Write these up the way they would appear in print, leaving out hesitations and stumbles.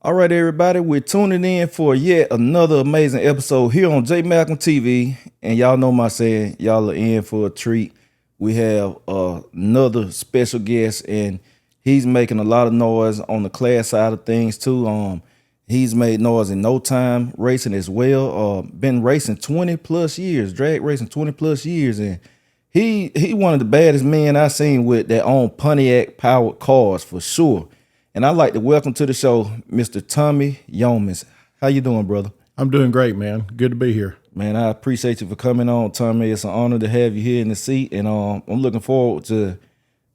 All right, everybody, we're tuning in for yet another amazing episode here on JMalcom TV. And y'all know my saying, y'all are in for a treat. We have another special guest, and he's making a lot of noise on the class side of things too. He's made noise in no time racing as well. Been racing 20 plus years, drag racing 20 plus years, and he one of the baddest men I seen with that own Pontiac powered cars for sure. And I'd like to welcome to the show Mr. Tommy Youmans. How you doing, brother? I'm doing great, man. Good to be here. Man, I appreciate you for coming on, Tommy. It's an honor to have you here in the seat, and I'm looking forward to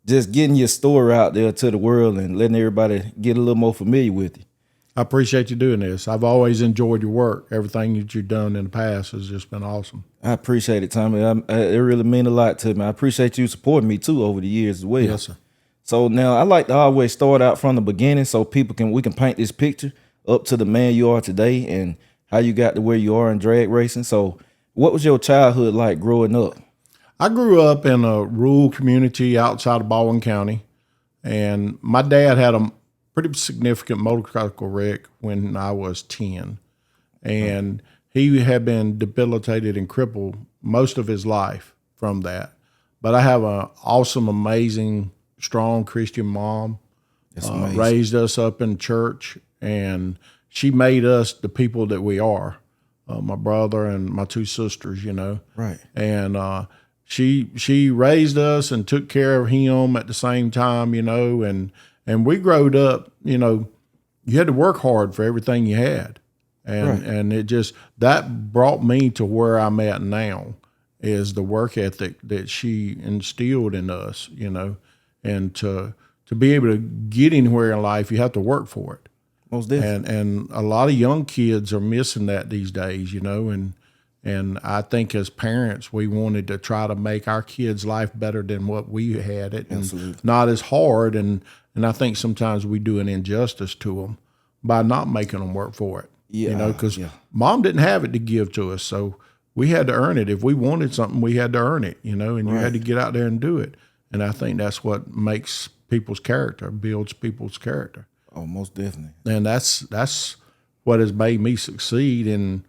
just getting your story out there to the world and letting everybody get a little more familiar with you. I appreciate you doing this. I've always enjoyed your work. Everything that you've done in the past has just been awesome. I appreciate it, Tommy. It really means a lot to me. I appreciate you supporting me too over the years as well. Yes, sir. So now I like to always start out from the beginning so we can paint this picture up to the man you are today and how you got to where you are in drag racing. So what was your childhood like growing up? I grew up in a rural community outside of Baldwin County, and my dad had a pretty significant motorcycle wreck when I was 10, and he had been debilitated and crippled most of his life from that. But I have an awesome, amazing, strong Christian mom. Raised us up in church, and she made us the people that we are. My brother and my two sisters, Right. And she raised us and took care of him at the same time, and we growed up. You had to work hard for everything you had, and it just that brought me to where I'm at now. Is the work ethic that she instilled in us, and to be able to get anywhere in life, you have to work for it. Most definitely. And a lot of young kids are missing that these days, and I think as parents, we wanted to try to make our kids' life better than what we had it, and Absolutely. not as hard. And I think sometimes we do an injustice to them by not making them work for it. Because mom didn't have it to give to us, so we had to earn it. If we wanted something, we had to earn it, and you had to get out there and do it. And I think that's what makes people's character, builds people's character. Oh, most definitely. And that's what has made me succeed in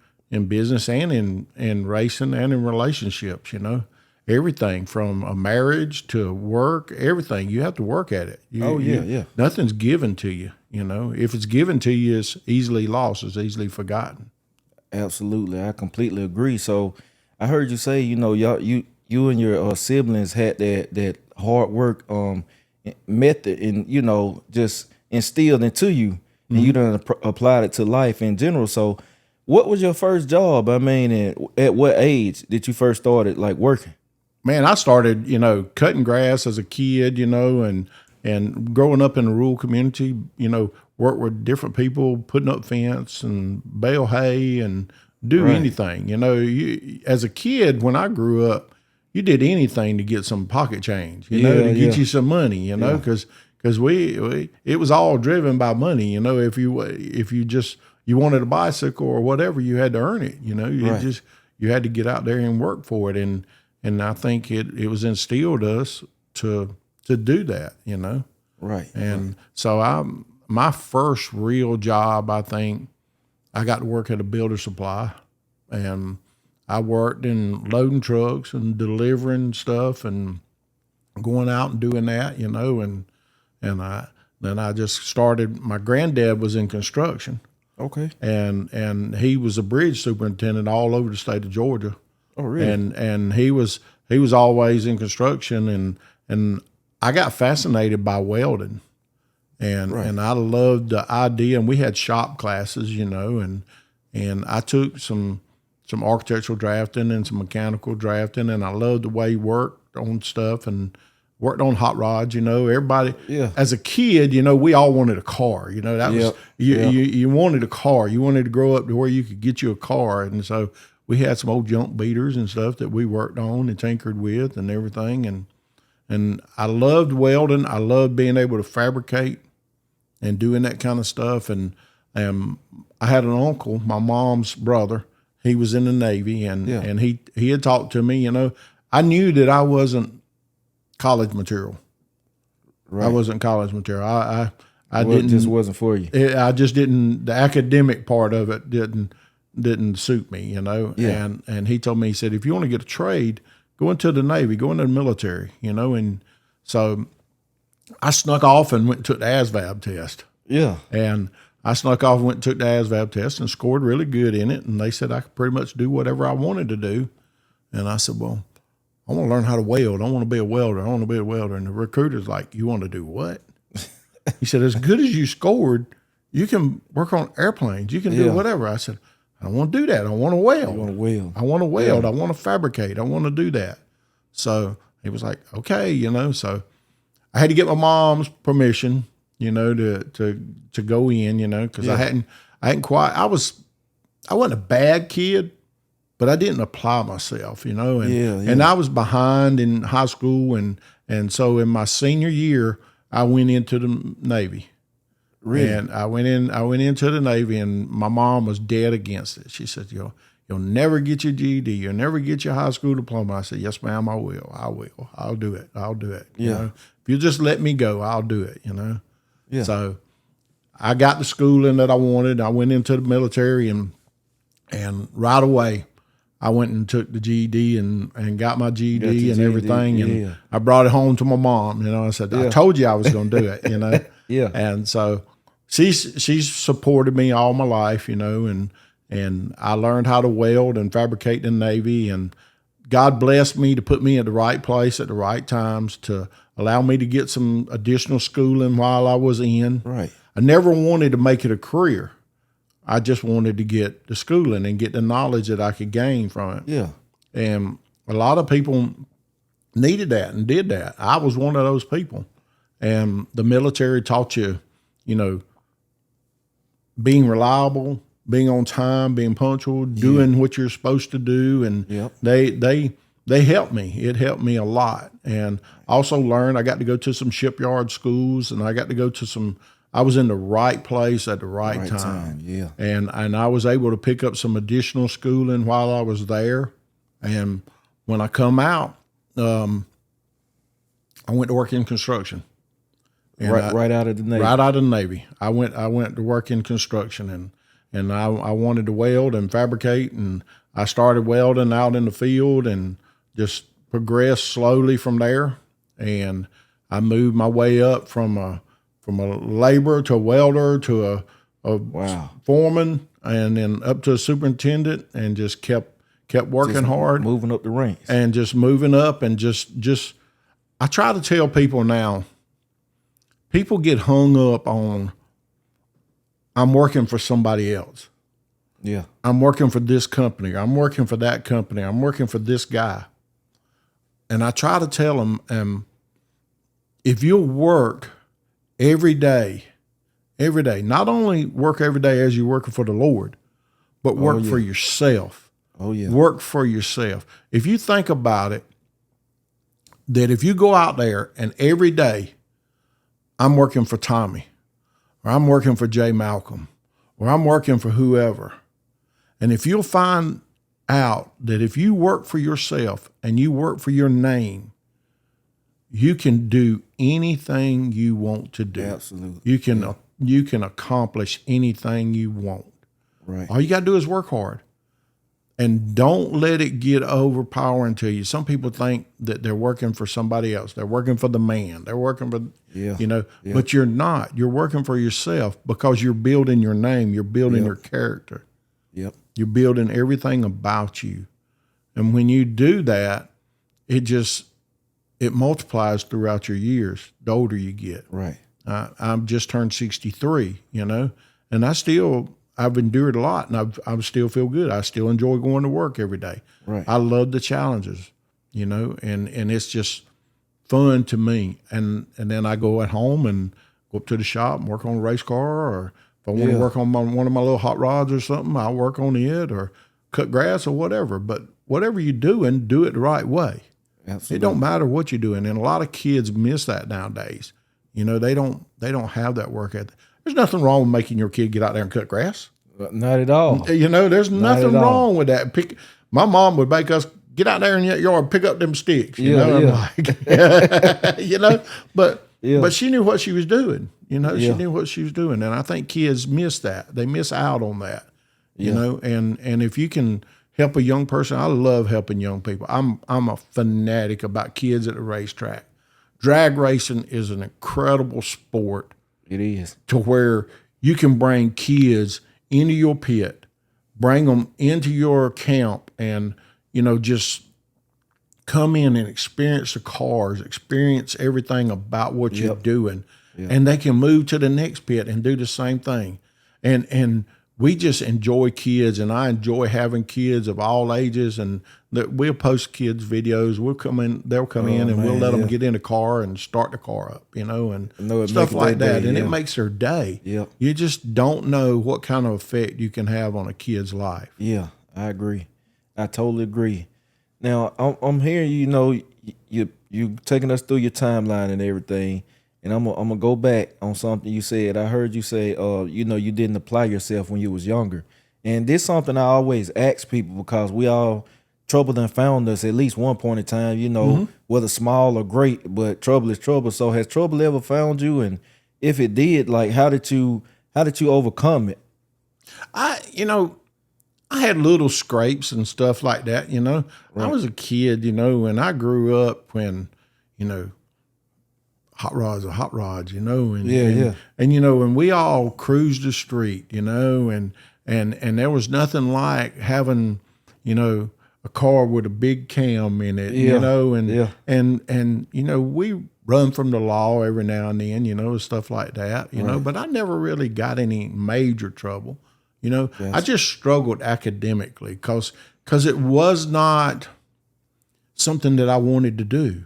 business and in racing and in relationships, Everything from a marriage to work, everything. You have to work at it. Nothing's given to you, If it's given to you, it's easily lost, it's easily forgotten. Absolutely. I completely agree. So I heard you say, you and your siblings had that hard work method and, just instilled into you, and you done applied it to life in general. So what was your first job? I mean, at what age did you first started like working? Man, I started, cutting grass as a kid, and growing up in a rural community, work with different people, putting up fence and bale hay and do anything. As a kid, when I grew up, you did anything to get some pocket change, to get you some money, because it was all driven by money. If you just you wanted a bicycle or whatever, you had to earn it. You had to get out there and work for it, and I think it was instilled us to do that. Right. And so my first real job, I think I got to work at a builder supply, and I worked in loading trucks and delivering stuff and going out and doing that, and then I just started. My granddad was in construction. Okay. And he was a bridge superintendent all over the state of Georgia. Oh, really? And he was always in construction, and I got fascinated by welding. And I loved the idea, and we had shop classes, and I took some architectural drafting and some mechanical drafting, and I loved the way he worked on stuff and worked on hot rods. Everybody as a kid, we all wanted a car. That was you wanted a car. You wanted to grow up to where you could get you a car, and so we had some old junk beaters and stuff that we worked on and tinkered with and everything. And I loved welding. I loved being able to fabricate and doing that kind of stuff. And I had an uncle, my mom's brother. He was in the Navy, and he had talked to me. I knew that I wasn't college material. Right. I wasn't college material. It just wasn't for you. I just didn't. The academic part of it didn't suit me, you know. Yeah. And he told me, he said, if you want to get a trade, go into the Navy, go into the military, you know. And so I snuck off and went and took the ASVAB test. Yeah. And I snuck off and went and took the ASVAB test and scored really good in it. And they said I could pretty much do whatever I wanted to do. And I said, well, I want to learn how to weld. I want to be a welder. I want to be a welder. And the recruiter's like, you want to do what? He said, as good as you scored, you can work on airplanes. You can do whatever. I said, I don't want to do that. I want to weld. You want to weld. I want to weld. I want to fabricate. I want to do that. So he was like, okay, you know. So I had to get my mom's permission, you know, to go in, you know, because I hadn't quite. I wasn't a bad kid, but I didn't apply myself, you know. And and I was behind in high school, and so in my senior year, I went into the Navy. Really? And I went into the Navy, and my mom was dead against it. She said, You'll never get your GED. You'll never get your high school diploma. I said, yes, ma'am, I will. I'll do it. You know? If you just let me go, I'll do it, you know. Yeah. So I got the schooling that I wanted. I went into the military, and right away I went and took the GED and got my GED and everything. And I brought it home to my mom. You know, I said, I told you I was going to do it, you know. And so she's supported me all my life, you know, and I learned how to weld and fabricate in the Navy. And God blessed me to put me at the right place at the right times to allow me to get some additional schooling while I was in. Right. I never wanted to make it a career. I just wanted to get the schooling and get the knowledge that I could gain from it. Yeah. And a lot of people needed that and did that. I was one of those people. And the military taught you, you know, being reliable, being on time, being punctual, doing what you're supposed to do. And they helped me. It helped me a lot. And I also learned, I got to go to some shipyard schools, and I got to go to I was in the right place at the right time. Yeah. And I was able to pick up some additional schooling while I was there. And when I come out, I went to work in construction. And right out of the Navy. Right out of the Navy. I went to work in construction, and I wanted to weld and fabricate, and I started welding out in the field and just progressed slowly from there. And I moved my way up from a laborer to a welder to a foreman, and then up to a superintendent, and just kept working hard, moving up the ranks, and just moving up, and just I try to tell people now. People get hung up on, I'm working for somebody else. Yeah. I'm working for this company. I'm working for that company. I'm working for this guy. And I try to tell them, if you'll work every day, not only work every day as you're working for the Lord, but work for yourself. Oh, yeah. Work for yourself. If you think about it, that if you go out there and every day, I'm working for Tommy, or I'm working for JMalcom, or I'm working for whoever. And if you'll find out that if you work for yourself and you work for your name, you can do anything you want to do. Absolutely. You can accomplish anything you want. Right. All you got to do is work hard. And don't let it get overpowering to you. Some people think that they're working for somebody else. They're working for the man. They're working for, but you're not. You're working for yourself because you're building your name. You're building your character. Yep. You're building everything about you. And when you do that, it multiplies throughout your years, the older you get. Right. I've just turned 63, and I've endured a lot, and I still feel good. I still enjoy going to work every day. Right. I love the challenges, and it's just fun to me. And then I go at home and go up to the shop and work on a race car, or if I want to work on one of my little hot rods or something, I'll work on it, or cut grass or whatever. But whatever you're doing, do it the right way. Absolutely. It don't matter what you're doing, and a lot of kids miss that nowadays. They don't have that work ethic. There's nothing wrong with making your kid get out there and cut grass. Not at all. There's nothing wrong with that. My mom would make us get out there in that yard, pick up them sticks. I'm like, but Yeah. But she knew what she was doing. You know, she Yeah. knew what she was doing. And I think kids miss that. They miss out on that. You Yeah. know, and if you can help a young person, I love helping young people. I'm a fanatic about kids at the racetrack. Drag racing is an incredible sport It is. to where you can bring kids into your pit, bring them into your camp, and, you know, just come in and experience the cars, experience everything about what you're doing. And they can move to the next pit and do the same thing. And we just enjoy kids, and I enjoy having kids of all ages. And that we'll post kids' videos. We'll come in, they'll come in, and we'll let them get in the car and start the car up, you know, and stuff like that. And it makes their day. Yeah. You just don't know what kind of effect you can have on a kid's life. Yeah, I agree. I totally agree. Now, I'm hearing you know you taking us through your timeline and everything, and I'm gonna go back on something you said. I heard you say, you know, you didn't apply yourself when you was younger, and this is something I always ask people because we all trouble done found us at least one point in time. You know, whether small or great, but trouble is trouble. So has trouble ever found you? And if it did, like how did you overcome it? I had little scrapes and stuff like that, you know. Right. I was a kid, you know, and I grew up when, you know, hot rods are hot rods, you know. And, and you know, and we all cruised the street, you know, and there was nothing like having, you know, a car with a big cam in it, you know, and you know, we run from the law every now and then, you know, stuff like that, you know, but I never really got any major trouble. You know, I just struggled academically because it was not something that I wanted to do.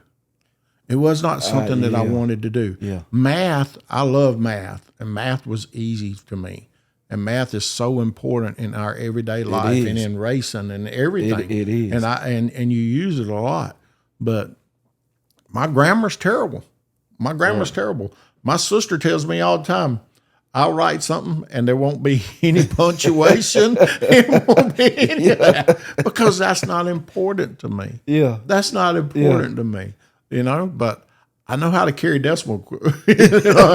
It was not something that I wanted to do. Yeah. Math, I love math, and math was easy to me. And math is so important in our everyday life and in racing and everything. It is. And you use it a lot. But my grammar's terrible. My grammar's terrible. My sister tells me all the time, I'll write something and there won't be any punctuation. It won't be any of that because that's not important to me. Yeah. That's not important to me, you know, but I know how to carry decimal. You know?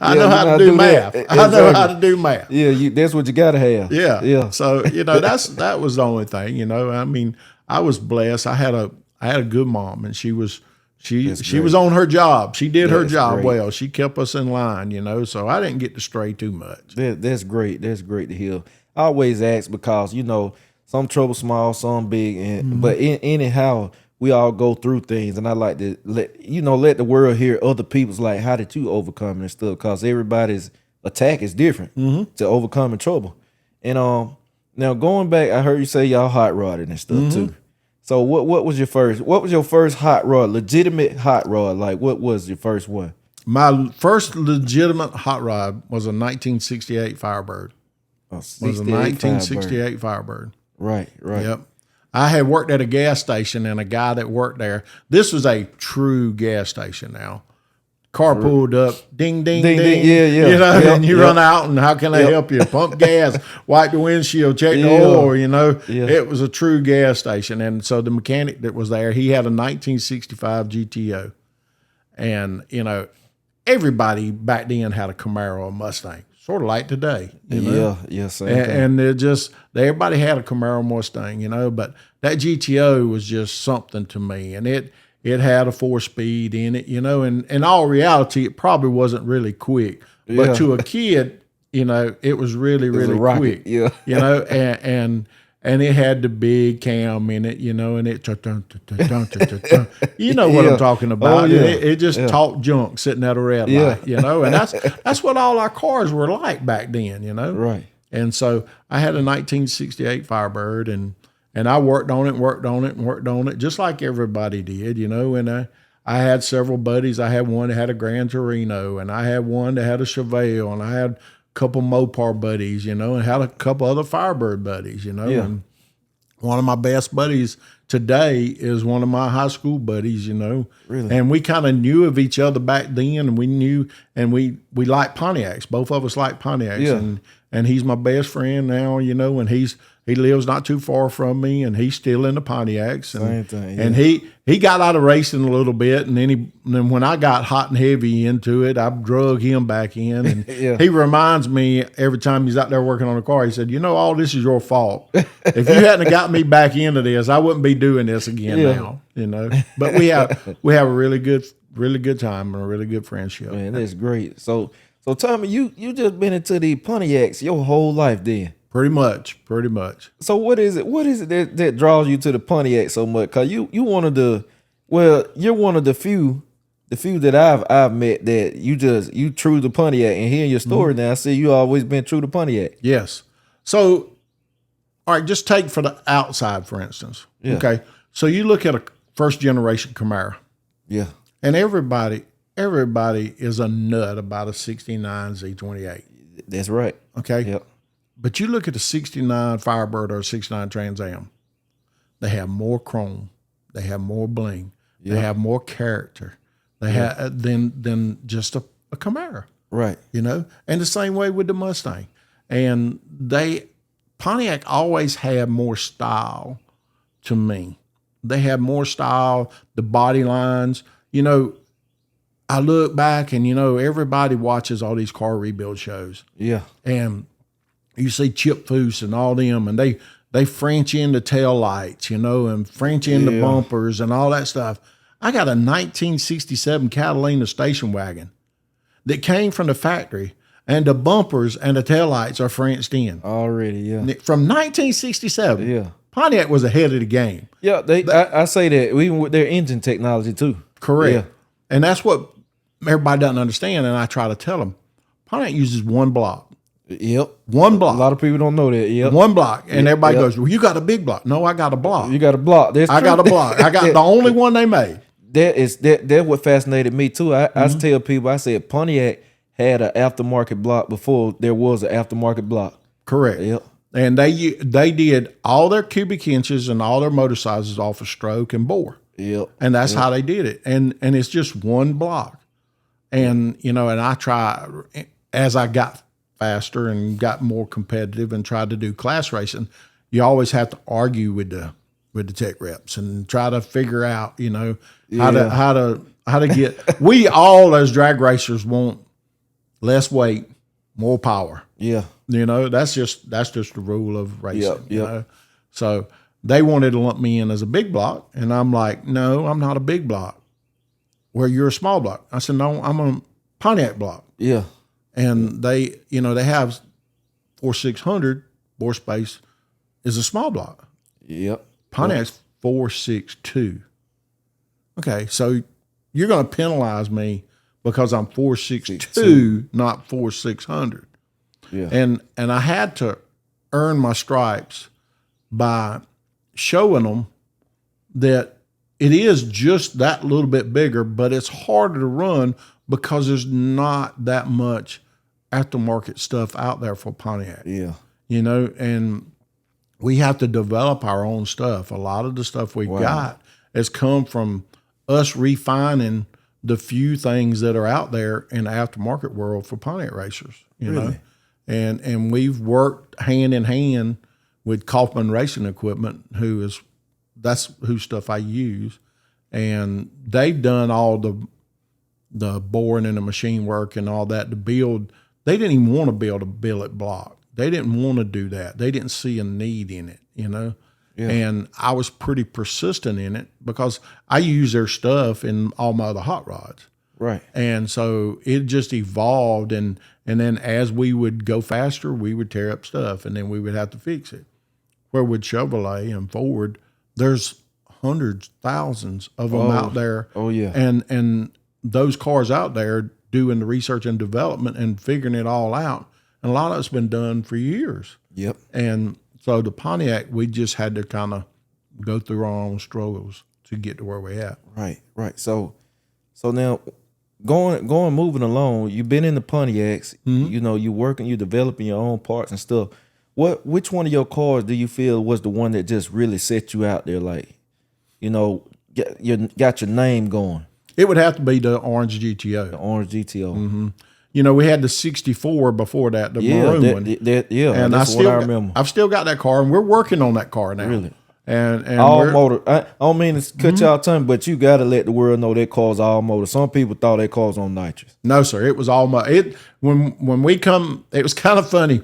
I know how to do math. I know how to do math. Yeah, that's what you got to have. Yeah. Yeah. So, you know, that was the only thing, you know. I mean, I was blessed. I had a good mom, and she was on her job. She did her job well. She kept us in line, you know, so I didn't get to stray too much. That's great. That's great to hear. I always ask because, you know, some trouble small, some big, but anyhow, we all go through things, and I like to let the world hear other people's, like, how did you overcome it and stuff, because everybody's attack is different to overcoming trouble. And now going back, I heard you say y'all hot rodding and stuff too. So what was your first hot rod, legitimate hot rod? Like, what was your first one? My first legitimate hot rod was a 1968 Firebird. Was a 1968 Firebird. Right. Yep. I had worked at a gas station, and a guy that worked there, this was a true gas station now. Car pulled up, ding, ding, ding. Yeah. You know, and you run out, and how can I help you? Pump gas, wipe the windshield, check the oil, you know. Yeah. It was a true gas station. And so the mechanic that was there, he had a 1965 GTO. And, you know, everybody back then had a Camaro or Mustang, sort of like today. You know? Yeah, same thing. And everybody had a Camaro Mustang, you know, but that GTO was just something to me. And it had a 4-speed in it, you know, and in all reality, it probably wasn't really quick. But to a kid, you know, it was really, really quick. Yeah. You know, and it had the big cam in it, you know, and it, you know what I'm talking about. Oh, yeah. It just talked junk sitting at a red light, you know, and that's what all our cars were like back then, you know. Right. And so I had a 1968 Firebird, and I worked on it, just like everybody did, you know. And I had several buddies. I had one that had a Gran Torino, and I had one that had a Chevelle, and I had a couple Mopar buddies, you know, and had a couple other Firebird buddies, you know. Yeah. And one of my best buddies today is one of my high school buddies, you know. Really? And we kind of knew of each other back then, and we knew, and we liked Pontiacs. Both of us liked Pontiacs. Yeah. And he's my best friend now, you know, and he's He lives not too far from me, and he's still in the Pontiacs. Same And, thing, yeah. And he got out of racing a little bit, and then when I got hot and heavy into it, I drug him back in. And Yeah. he reminds me every time he's out there working on the car, he said, all this is your fault. If you hadn't got me back into this, I wouldn't be doing this again now. But we have a really good time and a really good friendship. Man, that's great. So Tommy, you just been into the Pontiacs your whole life then. Pretty much. So what is it that draws you to the Pontiac so much? Cause you're one of the few that I've met that you true to Pontiac, and hearing your story now, I see you always been true to Pontiac. Yes. So, all right, just take for the outside, for instance. Yeah. Okay. So you look at a first generation Camaro. Yeah. And everybody is a nut about a 69 Z28. That's right. Okay. Yep. But you look at a 69 Firebird or a 69 Trans Am, they have more chrome, they have more bling, they have more character, they have than just a Camaro. Right. And the same way with the Mustang. And Pontiac always had more style to me. They had more style, the body lines. I look back and, everybody watches all these car rebuild shows. Yeah. And you see Chip Foose and all them, and they French in the tail lights, and French in the bumpers and all that stuff. I got a 1967 Catalina station wagon that came from the factory, and the bumpers and the tail lights are Frenched in. Already, yeah. From 1967. Yeah. Pontiac was ahead of the game. Yeah, I say that even with their engine technology too. Correct. Yeah. And that's what everybody doesn't understand, and I try to tell them. Pontiac uses one block. Yep. One block. A lot of people don't know that. Yep. One block. And everybody goes, well, you got a big block. No, I got a block. You got a block. I got a block. I got the only one they made. That's what fascinated me too. I tell people, I said Pontiac had an aftermarket block before there was an aftermarket block. Correct. Yep. And they did all their cubic inches and all their motor sizes off of stroke and bore. Yep. And that's how they did it. And it's just one block. And, and I try, as I got faster and got more competitive and tried to do class racing, you always have to argue with the tech reps and try to figure out, how to get. We all as drag racers want less weight, more power. Yeah. That's just the rule of racing. Yep. So they wanted to lump me in as a big block, and I'm like, no, I'm not a big block. Well, you're a small block. I said, no, I'm a Pontiac block. Yeah. And they have 4,600 bore space is a small block. Yep. Pontiac's 4.62. Okay, so you're going to penalize me because I'm 4.62, not 4,600. Yeah. And I had to earn my stripes by showing them that it is just that little bit bigger, but it's harder to run because there's not that much aftermarket stuff out there for Pontiac. Yeah. And we have to develop our own stuff. A lot of the stuff we got has come from us refining the few things that are out there in the aftermarket world for Pontiac racers, you know. And we've worked hand in hand with Kaufman Racing Equipment, that's whose stuff I use. And they've done all the boring and the machine work and all that to build. They didn't even want to build a billet block. They didn't want to do that. They didn't see a need in it, you know. Yeah. And I was pretty persistent in it because I use their stuff in all my other hot rods. Right. And so it just evolved. And then as we would go faster, we would tear up stuff and then we would have to fix it. Where with Chevrolet and Ford, there's hundreds, thousands of them out there. Oh, yeah. And those cars out there doing the research and development and figuring it all out. And a lot of it's been done for years. Yep. And so the Pontiac, we just had to kind of go through our own struggles to get to where we're at. Right. So now moving along, you've been in the Pontiacs, you know, you working, you developing your own parts and stuff. Which one of your cars do you feel was the one that just really set you out there? Like, you know, got your name going. It would have to be the Orange GTO. The Orange GTO. Mm-hmm. we had the 64 before that, the maroon one. And that's what I remember. I've still got that car, and we're working on that car now. Really? And all motor. I don't mean to cut y'all time, but you got to let the world know that car's all motor. Some people thought that car's on nitrous. No, sir. It was all motor. When we come, it was kind of funny.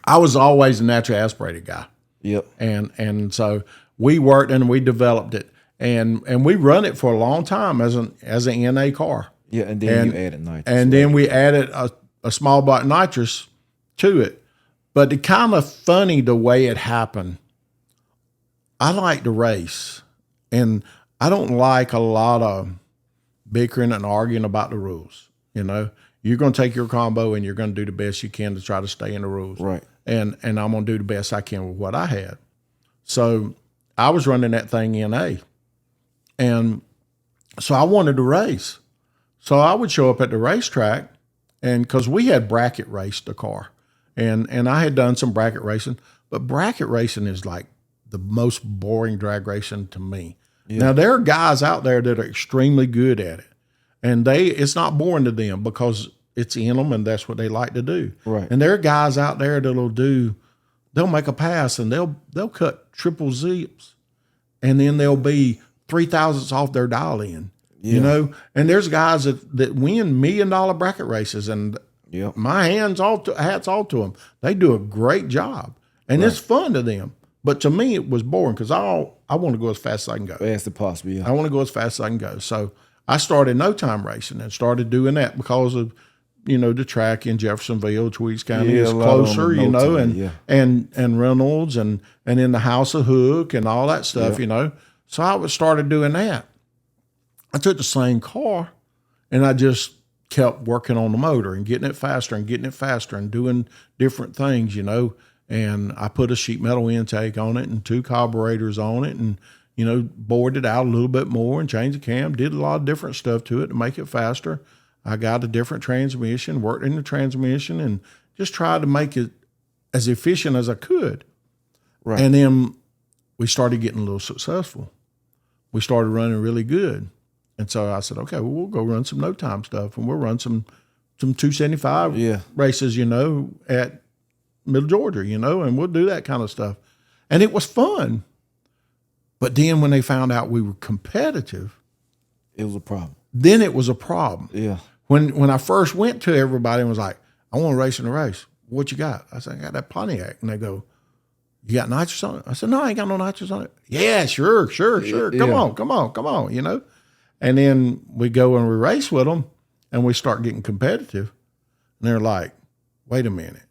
I was always a naturally aspirated guy. Yep. And so we worked and we developed it, and we run it for a long time as an NA car. Yeah, and then you added nitrous. And then we added a small block nitrous to it. But it kind of funny the way it happened. I like to race, and I don't like a lot of bickering and arguing about the rules. You're going to take your combo and you're going to do the best you can to try to stay in the rules. Right. And I'm going to do the best I can with what I had. So I was running that thing in A. And so I wanted to race. So I would show up at the racetrack, and because we had bracket raced the car. And I had done some bracket racing, but bracket racing is like the most boring drag racing to me. Yeah. Now, there are guys out there that are extremely good at it, and it's not boring to them because it's in them and that's what they like to do. Right. And there are guys out there they'll make a pass and they'll cut triple zips, and then they'll be 3,000ths off their dial in. Yeah. And there's guys that win $1 million bracket races, and my hats off to them. They do a great job, and it's fun to them. But to me, it was boring because I want to go as fast as I can go. Fast as possible, yeah. I want to go as fast as I can go. So I started no time racing and started doing that because of, the track in Jeffersonville, Tweeds County is closer, and Reynolds and in the House of Hook and all that stuff, So I started doing that. I took the same car and I just kept working on the motor and getting it faster and doing different things, And I put a sheet metal intake on it and 2 carburetors on it and, bored it out a little bit more and changed the cam, did a lot of different stuff to it to make it faster. I got a different transmission, worked in the transmission, and just tried to make it as efficient as I could. Right. And then we started getting a little successful. We started running really good. And so I said, okay, well, we'll go run some no time stuff, and we'll run some 275 races, at Middle Georgia, and we'll do that kind of stuff. And it was fun. But then when they found out we were competitive, it was a problem. Then it was a problem. Yeah. When I first went to everybody and was like, I want to race in a race. What you got? I said, I got that Pontiac. And they go, you got nitrous on it? I said, no, I ain't got no nitrous on it. Yeah, sure. Come on, And then we go and we race with them, and we start getting competitive. And they're like, wait a minute.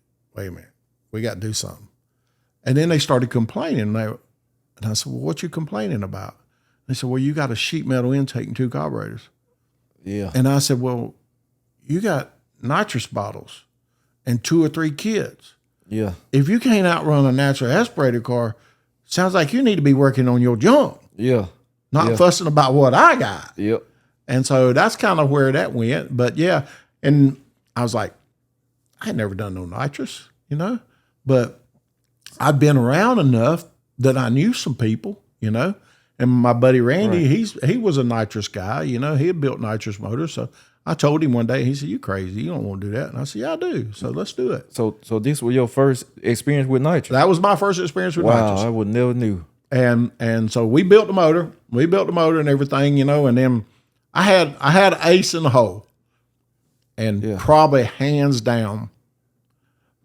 We got to do something. And then they started complaining. And I said, well, what you complaining about? They said, well, you got a sheet metal intake and 2 carburetors. Yeah. And I said, well, you got nitrous bottles and 2 or 3 kids. Yeah. If you can't outrun a natural aspirated car, sounds like you need to be working on your junk. Yeah. Not fussing about what I got. Yep. And so that's kind of where that went. But yeah, and I was like, I had never done no nitrous, but I'd been around enough that I knew some people, And my buddy Randy, he was a nitrous guy, he had built nitrous motors. So I told him one day, he said, you crazy, you don't want to do that. And I said, yeah, I do. So let's do it. So this was your first experience with nitrous? That was my first experience with nitrous. Wow, I would never knew. And so we built the motor. We built the motor and everything, and then I had ace in the hole. And probably hands down,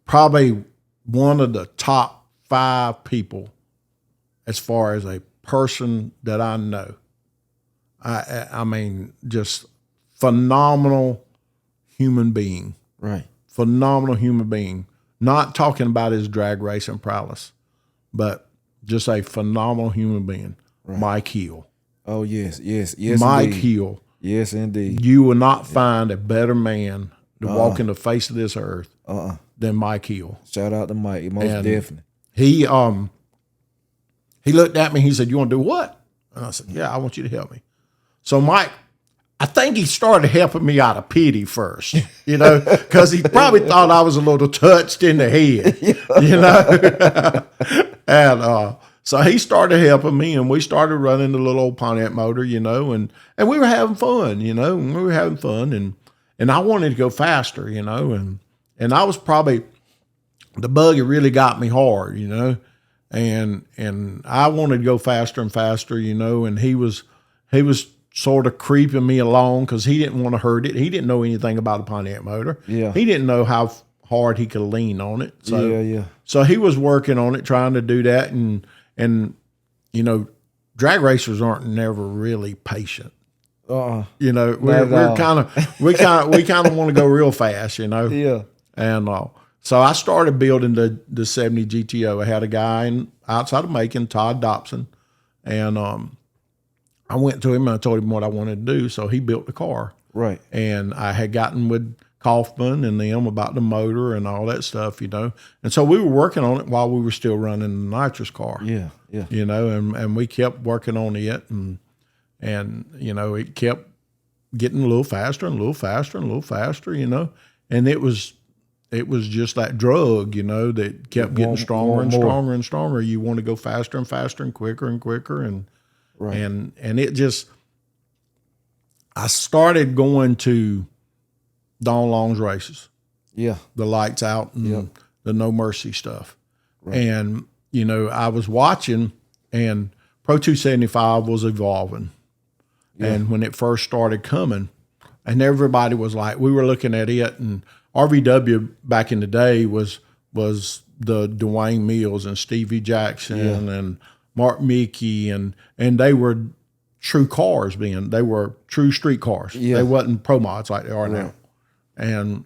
probably one of the top 5 people as far as a person that I know. I mean, just phenomenal human being. Right. Phenomenal human being. Not talking about his drag racing prowess, but just a phenomenal human being. Right. Mike Hill. Oh, yes, Mike indeed. Hill. Yes, indeed. You will not find a better man to walk in the face of this earth than Mike Hill. Shout out to Mike, most definitely. He looked at me, he said, you want to do what? And I said, yeah, I want you to help me. So Mike, I think he started helping me out of pity first, because he probably thought I was a little touched in the head, And so he started helping me, and we started running the little old Pontiac motor, and we were having fun, and I wanted to go faster, you know, and I was probably, the buggy really got me hard, you know, and I wanted to go faster and faster, you know, and he was sort of creeping me along because he didn't want to hurt it. He didn't know anything about a Pontiac motor. Yeah. He didn't know how hard he could lean on it. So, yeah. So he was working on it, trying to do that. And you know, drag racers aren't never really patient. You know, we kind of want to go real fast, you know? Yeah. And so I started building the 70 GTO. I had a guy outside of Macon, Todd Dobson, and I went to him and I told him what I wanted to do. So he built the car. Right. And I had gotten with Kaufman and them about the motor and all that stuff, you know. And so we were working on it while we were still running the nitrous car. Yeah. You know, and we kept working on it, and you know, it kept getting a little faster and a little faster and a little faster, you know. And it was just that drug, you know, that kept getting stronger and stronger and stronger. You want to go faster and faster and quicker, and right. And it just, I started going to Don Long's races. Yeah. The lights out and the No Mercy stuff. Right. And, you know, I was watching, and Pro 275 was evolving. Yeah. And when it first started coming, and everybody was like, we were looking at it, and RVW back in the day was the Dwayne Mills and Stevie Jackson and Mark Mickey, and they were true cars then. They were true street cars. Yeah. They wasn't pro mods like they are now. And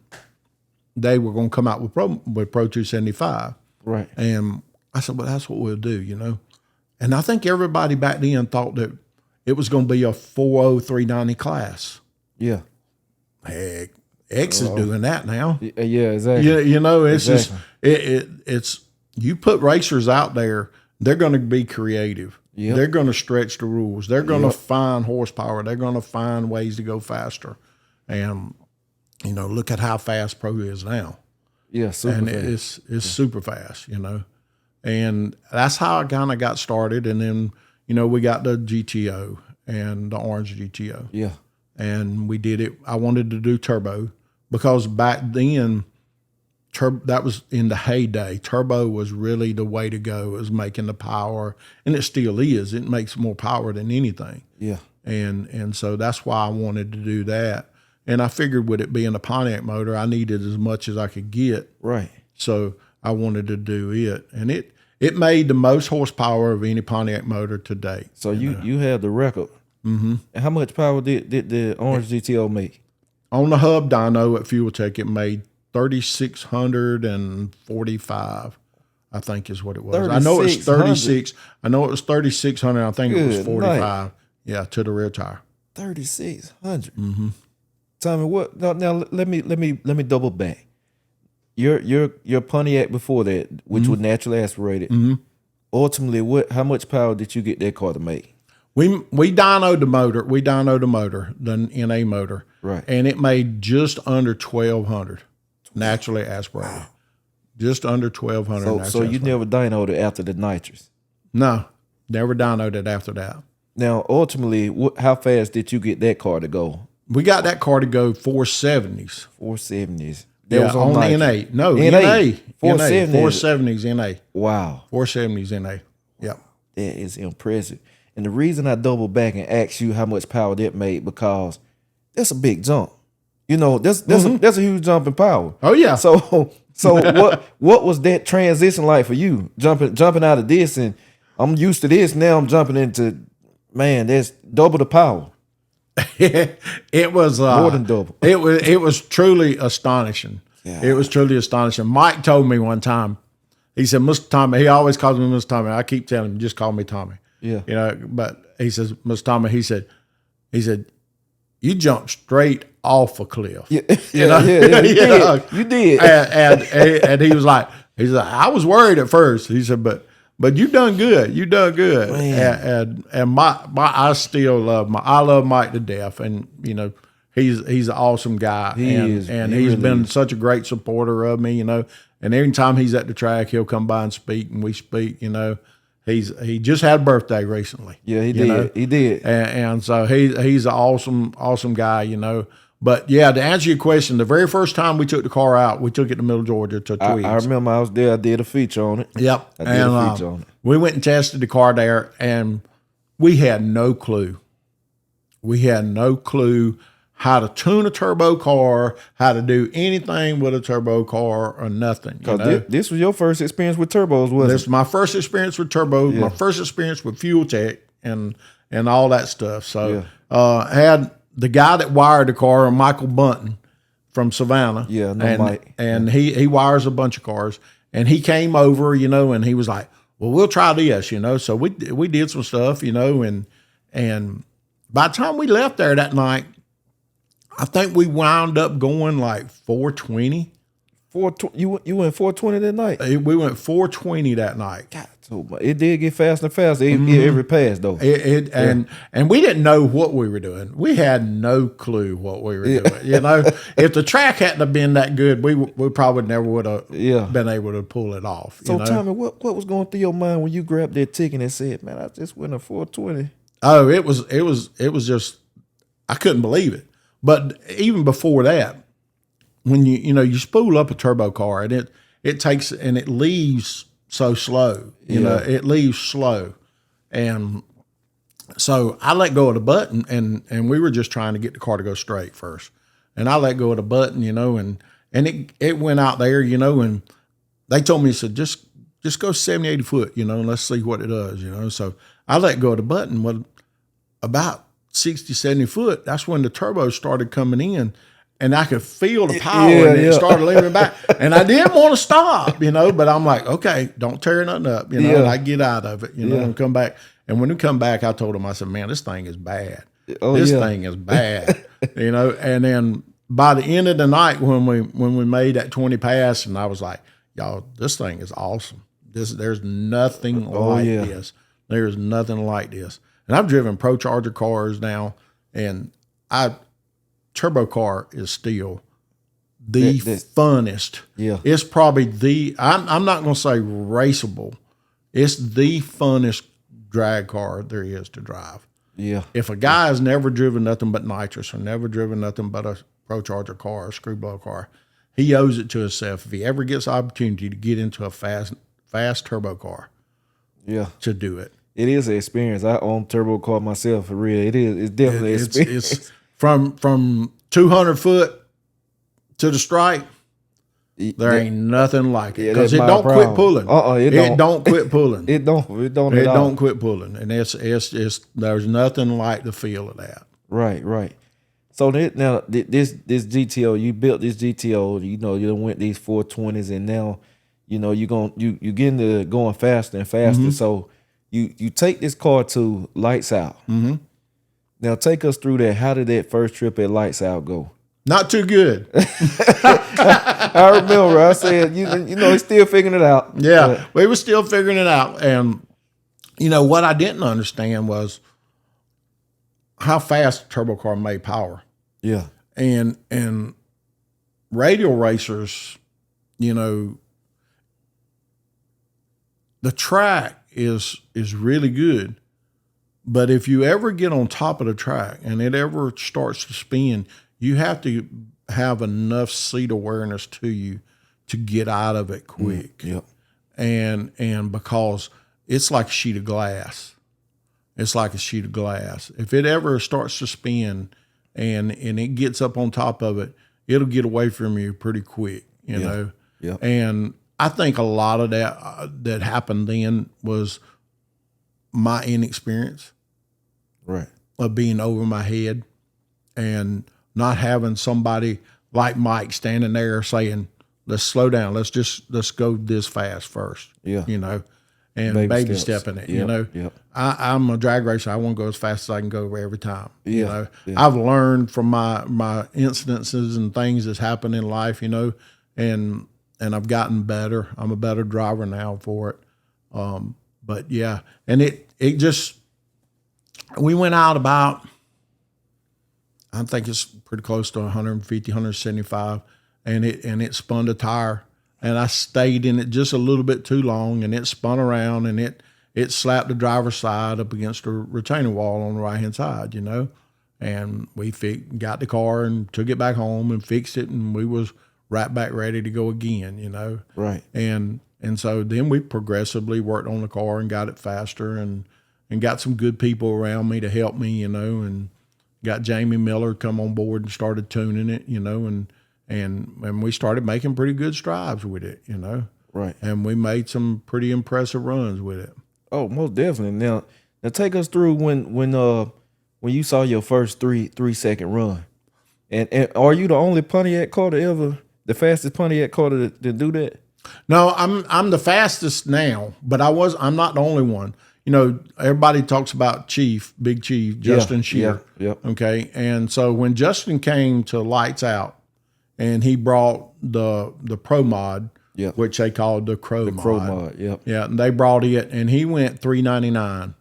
they were going to come out with Pro 275. Right. And I said, well, that's what we'll do, you know. And I think everybody back then thought that it was going to be a 40390 class. Yeah. Heck, X is doing that now. Yeah, exactly. You know, it's just, it's, you put racers out there, they're going to be creative. Yep. They're going to stretch the rules. They're going to find horsepower. They're going to find ways to go faster. And, you know, look at how fast Pro is now. Yeah, super fast. It's super fast, you know. And that's how I kind of got started. And then, you know, we got the GTO and the orange GTO. Yeah. And we did it. I wanted to do turbo because back then, that was in the heyday. Turbo was really the way to go. It was making the power, and it still is. It makes more power than anything. Yeah. And so that's why I wanted to do that. And I figured with it being a Pontiac motor, I needed as much as I could get. Right. So I wanted to do it. And it made the most horsepower of any Pontiac motor to date. So you have the record. Mm-hmm. And how much power did the orange GTO make? On the hub dyno at Fuel Tech, it made 3,645, I think is what it was. I know it was 36. I know it was 3,600. I think it was 45. Night. Yeah, to the rear tire. 3,600. Mm-hmm. Tommy, what? Now let me double back. Your Pontiac before that, which was naturally aspirated. Mm-hmm. Ultimately, how much power did you get that car to make? We dynoed the motor. The NA motor, right? And it made just under 1,200 naturally aspirated. Wow. Just under 1,200. So you never dynoed it after the nitrous? No, never dynoed it after that. Now, ultimately, how fast did you get that car to go? We got that car to go 470s. 470s. That was on the NA. No, NA. 470s NA. Wow. 470s NA. Yep. That is impressive. And the reason I double back and ask you how much power that made, because that's a big jump. You know, that's a huge jump in power. Oh yeah. So what was that transition like for you? Jumping out of this, and I'm used to this. Now I'm jumping into, man, that's double the power. It was more than double. It was truly astonishing. Yeah. It was truly astonishing. Mike told me one time, he said, Mr. Tommy, he always calls me Mr. Tommy. I keep telling him, just call me Tommy. Yeah. You know, but he says, Mr. Tommy, he said, you jumped straight off a cliff. Yeah. You know? You did. And he was like, I was worried at first. He said, but you done good. You done good. Man. And I still love I love Mike to death. And you know, he's an awesome guy. He's really been such a great supporter of me, you know. And every time he's at the track, he'll come by and speak, and we speak, you know. He just had a birthday recently. Yeah, he did. Know? He did. And so he's an awesome guy, you know. But yeah, to answer your question, the very first time we took the car out, we took it to Middle Georgia to Tweeds. I remember I was there. I did a feature on it. Yep. I did a feature on it. We went and tested the car there, and we had no clue. We had no clue how to tune a turbo car, how to do anything with a turbo car or nothing. Because this was your first experience with turbos, wasn't This is my first experience with turbos, my first experience with fuel tech and all that stuff. So had the guy that wired the car, Michael Bunton from Savannah. Yeah, no Mike. And he wires a bunch of cars. And he came over, and he was like, well, we'll try this, So we did some stuff, and by the time we left there that night, I think we wound up going like 420. You went 420 that night? We went 420 that night. God, so it did get faster and faster every pass, though. And we didn't know what we were doing. We had no clue what we were doing. If the track hadn't have been that good, we probably never would have been able to pull it off. So Tommy, what was going through your mind when you grabbed that ticket and said, "Man, I just went a 420"? Oh, it was just, I couldn't believe it. But even before that, when you spool up a turbo car and it takes and it leaves so slow, it leaves slow. And so I let go of the button and we were just trying to get the car to go straight first. And I let go of the button, and it went out there, and they told me, said, just go 70, 80 foot, and let's see what it does, So I let go of the button. Well, about 60, 70 foot, that's when the turbo started coming in. And I could feel the power, and it started leaning back. And I didn't want to stop, but I'm like, okay, don't tear nothing up, and I get out of it, and come back. And when we come back, I told him, I said, man, this thing is bad. This thing is bad, And then by the end of the night, when we made that 20 pass, and I was like, y'all, this thing is awesome. There's nothing like this. There's nothing like this. And I've driven Pro Charger cars now, and turbo car is still the funnest. Yeah. It's probably I'm not going to say raceable. It's the funnest drag car there is to drive. Yeah. If a guy has never driven nothing but nitrous or never driven nothing but a Pro Charger car, a screw blow car, he owes it to himself if he ever gets the opportunity to get into a fast turbo car. Yeah. To do it. It is an experience. I own turbo car myself, for real. It is. It's definitely an experience. It's from 200 foot to the stripe, there ain't nothing like it, because it don't quit pulling. It don't quit pulling. It don't quit pulling, and it's there's nothing like the feel of that. Right. So now this GTO, you built this GTO. You done went these 420s, and now you getting to going faster and faster. Mm-hmm. So you take this car to Lights Out. Mm-hmm. Now take us through that. How did that first trip at Lights Out go? Not too good. I remember I said, he's still figuring it out. Yeah, we were still figuring it out. And, what I didn't understand was how fast a turbo car made power. Yeah. And radial racers, the track is really good. But if you ever get on top of the track and it ever starts to spin, you have to have enough seat awareness to you to get out of it quick. Yep. And because it's like a sheet of glass. It's like a sheet of glass. If it ever starts to spin and it gets up on top of it, it'll get away from you pretty quick, you know? Yep. And I think a lot of that happened then was my inexperience, right, of being over my head and not having somebody like Mike standing there saying, let's slow down. Let's go this fast first. Yeah. And baby stepping it, Yep. I'm a drag racer. I want to go as fast as I can go every time. Yeah. I've learned from my incidences and things that's happened in life, and I've gotten better. I'm a better driver now for it. But yeah, and it just, we went out about, I think it's pretty close to 150, 175, and it spun the tire, and I stayed in it just a little bit too long, and it spun around, and it slapped the driver's side up against a retaining wall on the right hand side, And we got the car and took it back home and fixed it, and we was right back ready to go again, you know. Right. And so then we progressively worked on the car and got it faster, and got some good people around me to help me, you know, and got Jamie Miller come on board and started tuning it, you know, and we started making pretty good strides with it, you know. Right. And we made some pretty impressive runs with it. Oh, most definitely. Now take us through when you saw your first 3-second run. And are you the only Pontiac car to ever, the fastest Pontiac car to do that? No, I'm the fastest now, but I'm not the only one. You know, everybody talks about Big Chief, Justin Shear. Yeah. Okay. And so when Justin came to Lights Out and he brought the Pro Mod, which they called the Crow Mod. Crow Mod, yep. Yeah, and they brought it, and he went 399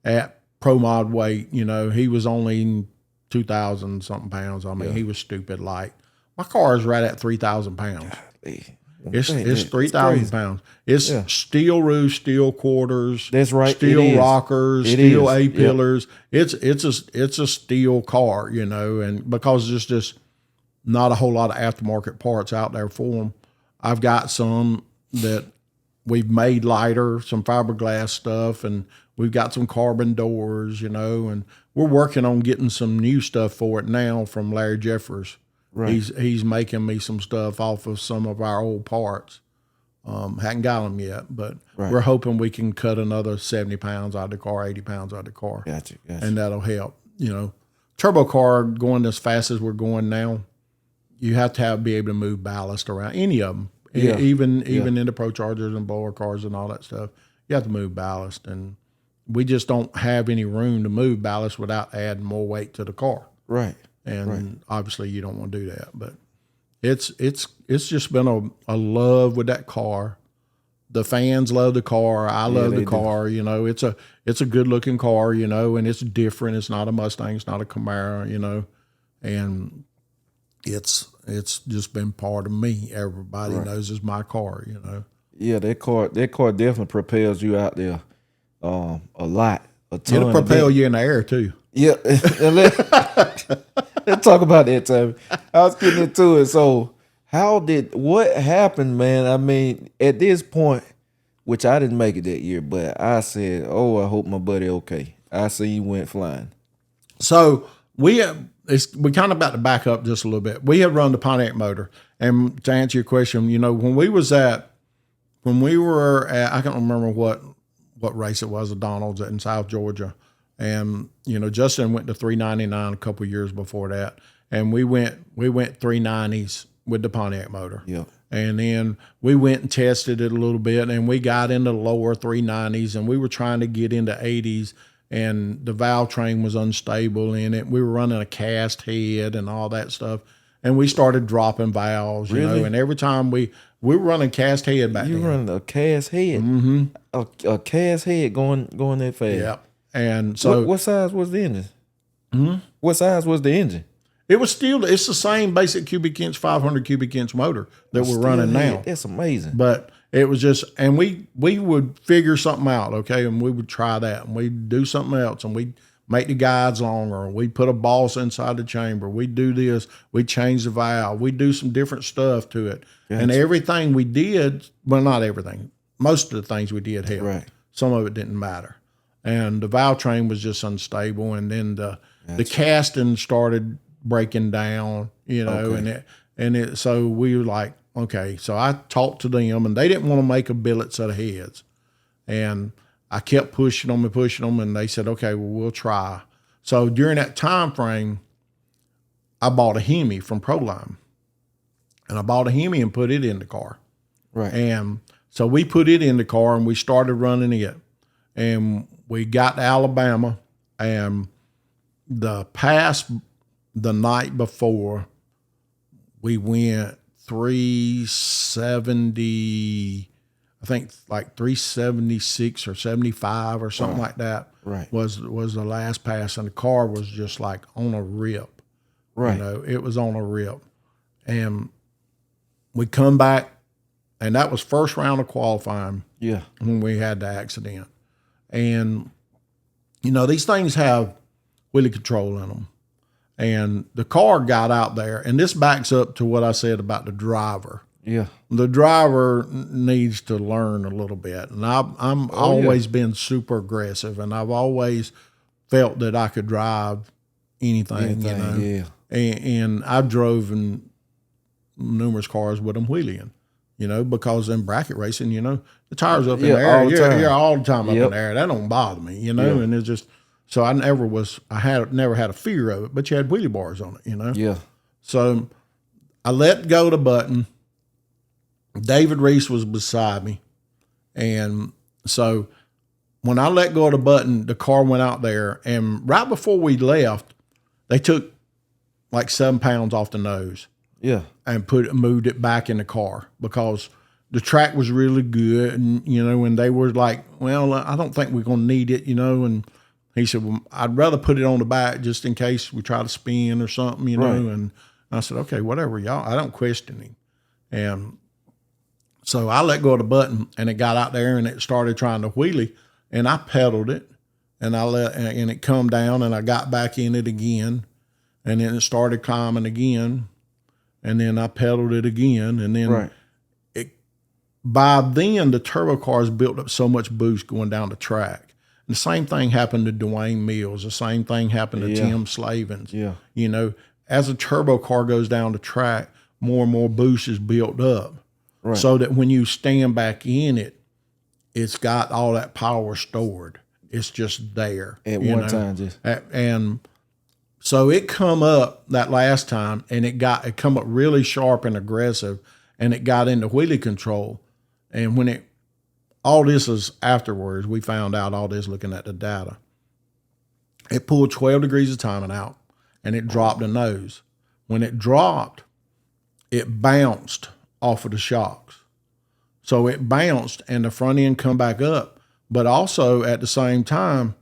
at Pro Mod weight. You know, he was only 2,000 something pounds. I mean, he was stupid light. My car is right at 3,000 pounds. It's 3,000 pounds. It's steel roof, steel quarters. That's right. Steel rockers, steel A pillars. Yep. It's a steel car, you know, and because there's just not a whole lot of aftermarket parts out there for them. I've got some that we've made lighter, some fiberglass stuff, and we've got some carbon doors, you know, and we're working on getting some new stuff for it now from Larry Jeffers. Right. He's making me some stuff off of some of our old parts. Hadn't got them yet, but we're hoping we can cut another 70 pounds out of the car, 80 pounds out of the car. Gotcha. And that'll help, you know. Turbo car going as fast as we're going now, you have to be able to move ballast around, any of them, even in the Pro Chargers and blower cars and all that stuff. You have to move ballast, and we just don't have any room to move ballast without adding more weight to the car. Right. And obviously you don't want to do that, but it's just been a love with that car. The fans love the car. I love the car. You know, it's a good looking car, you know, and it's different. It's not a Mustang. It's not a Camaro, you know, and it's just been part of me. Everybody knows it's my car, you know. Yeah, that car definitely propels you out there a lot. A ton. It'll propel you in the air too. Yeah. Let's talk about that, Tommy. I was getting into it. So what happened, man? I mean, at this point, which I didn't make it that year, but I said, I hope my buddy okay. I see he went flying. So we kind of about to back up just a little bit. We had run the Pontiac motor. And to answer your question, you know, when we were at, I can't remember what race it was, at Donald's in South Georgia. And, you know, Justin went to 399 a couple of years before that. And we went 390s with the Pontiac motor. Yeah. And then we went and tested it a little bit, and we got into lower 390s, and we were trying to get into 80s, and the valve train was unstable in it. We were running a cast head and all that stuff. And we started dropping valves, you know, and every time we were running cast head back then. You running a cast head? Mm-hmm. A cast head going that fast. Yeah. And so, what size was the engine? Mm-hmm. What size was the engine? It's the same basic cubic inch, 500 cubic inch motor that we're running now. That's amazing. But it was just, and we would figure something out, okay, and we would try that, and we'd do something else, and we'd make the guides longer, we'd put a boss inside the chamber, we'd do this, we'd change the valve, we'd do some different stuff to it. Gotcha. And everything we did, well, not everything, most of the things we did helped. Right. Some of it didn't matter. And the valve train was just unstable, and then the casting started breaking down, you know, okay. So we were like, okay. So I talked to them, and they didn't want to make a billet set of heads, and I kept pushing them, and they said, okay, well, we'll try. So during that time frame, I bought a Hemi from Proline, and I bought a Hemi and put it in the car. Right. And so we put it in the car, and we started running it, and we got to Alabama, and the night before, we went 370, I think like 376 or 75 or something like that. Right. Was the last pass, and the car was just like on a rip. Right. You know, it was on a rip. And we come back, and that was first round of qualifying. Yeah. When we had the accident. And, you know, these things have wheelie control in them. And the car got out there, and this backs up to what I said about the driver. Yeah. The driver needs to learn a little bit. And I'm always been super aggressive, and I've always felt that I could drive anything, you know. Yeah. And I've drove in numerous cars with them wheeling, you know, because in bracket racing, you know, the tires up in the air. You're all the time up in the air. That don't bother me, you know. And it's just, so I never had a fear of it, but you had wheelie bars on it, you know. Yeah. So I let go the button. David Reese was beside me. And so when I let go of the button, the car went out there. And right before we left, they took like 7 pounds off the nose. Yeah. And moved it back in the car because the track was really good. And, you know, and they were like, well, I don't think we're going to need it, you know. And he said, well, I'd rather put it on the back just in case we try to spin or something, you know. And I said, okay, whatever, y'all. I don't question him. And so I let go of the button, and it got out there, and it started trying to wheelie, and I pedaled it, and and it come down, and I got back in it again, and then it started climbing again, and then I pedaled it again, and then by then the turbo cars built up so much boost going down the track. And the same thing happened to Dwayne Mills. The same thing happened to Tim Slavens. Yeah. You know, as a turbo car goes down the track, more and more boost is built up. Right. So that when you stand back in it, it's got all that power stored. It's just there. At one time, just. And so it come up that last time, and it come up really sharp and aggressive, and it got into wheelie control. And when all this is afterwards, we found out all this looking at the data. It pulled 12 degrees of timing out, and it dropped the nose. When it dropped, it bounced off of the shocks. So it bounced, and the front end come back up. But also at the same time,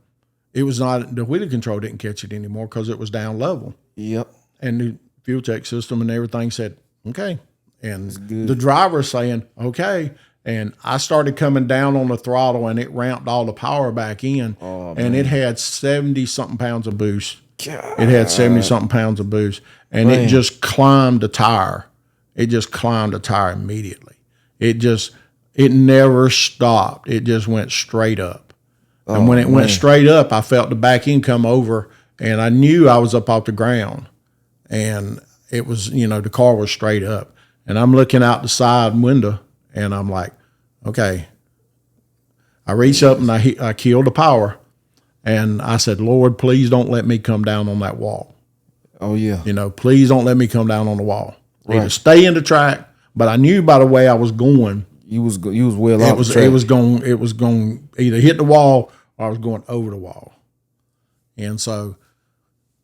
it was not, the wheelie control didn't catch it anymore because it was down level. Yep. And the fuel tech system and everything said, okay. And the driver saying, okay. And I started coming down on the throttle, and it ramped all the power back in. And it had 70-something pounds of boost. God. It had 70-something pounds of boost. And it just climbed the tire. It just climbed the tire immediately. It never stopped. It just went straight up. And when it went straight up, I felt the back end come over, and I knew I was up off the ground. And it was, you know, the car was straight up. And I'm looking out the side window, and I'm like, okay. I reached up, and I killed the power. And I said, Lord, please don't let me come down on that wall. Oh, yeah. You know, please don't let me come down on the wall. Either stay in the track, but I knew by the way I was going, you was well off the track. It was going either hit the wall or I was going over the wall. And so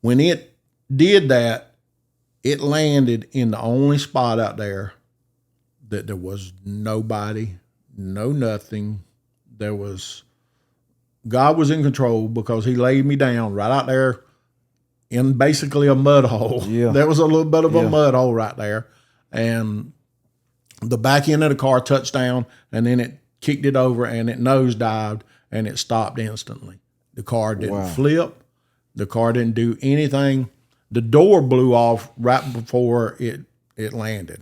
when it did that, it landed in the only spot out there that there was nobody, no nothing. God was in control because he laid me down right out there in basically a mud hole. Yeah. There was a little bit of a mud hole right there. And the back end of the car touched down, and then it kicked it over, and it nosedived, and it stopped instantly. The car didn't flip. The car didn't do anything. The door blew off right before it landed.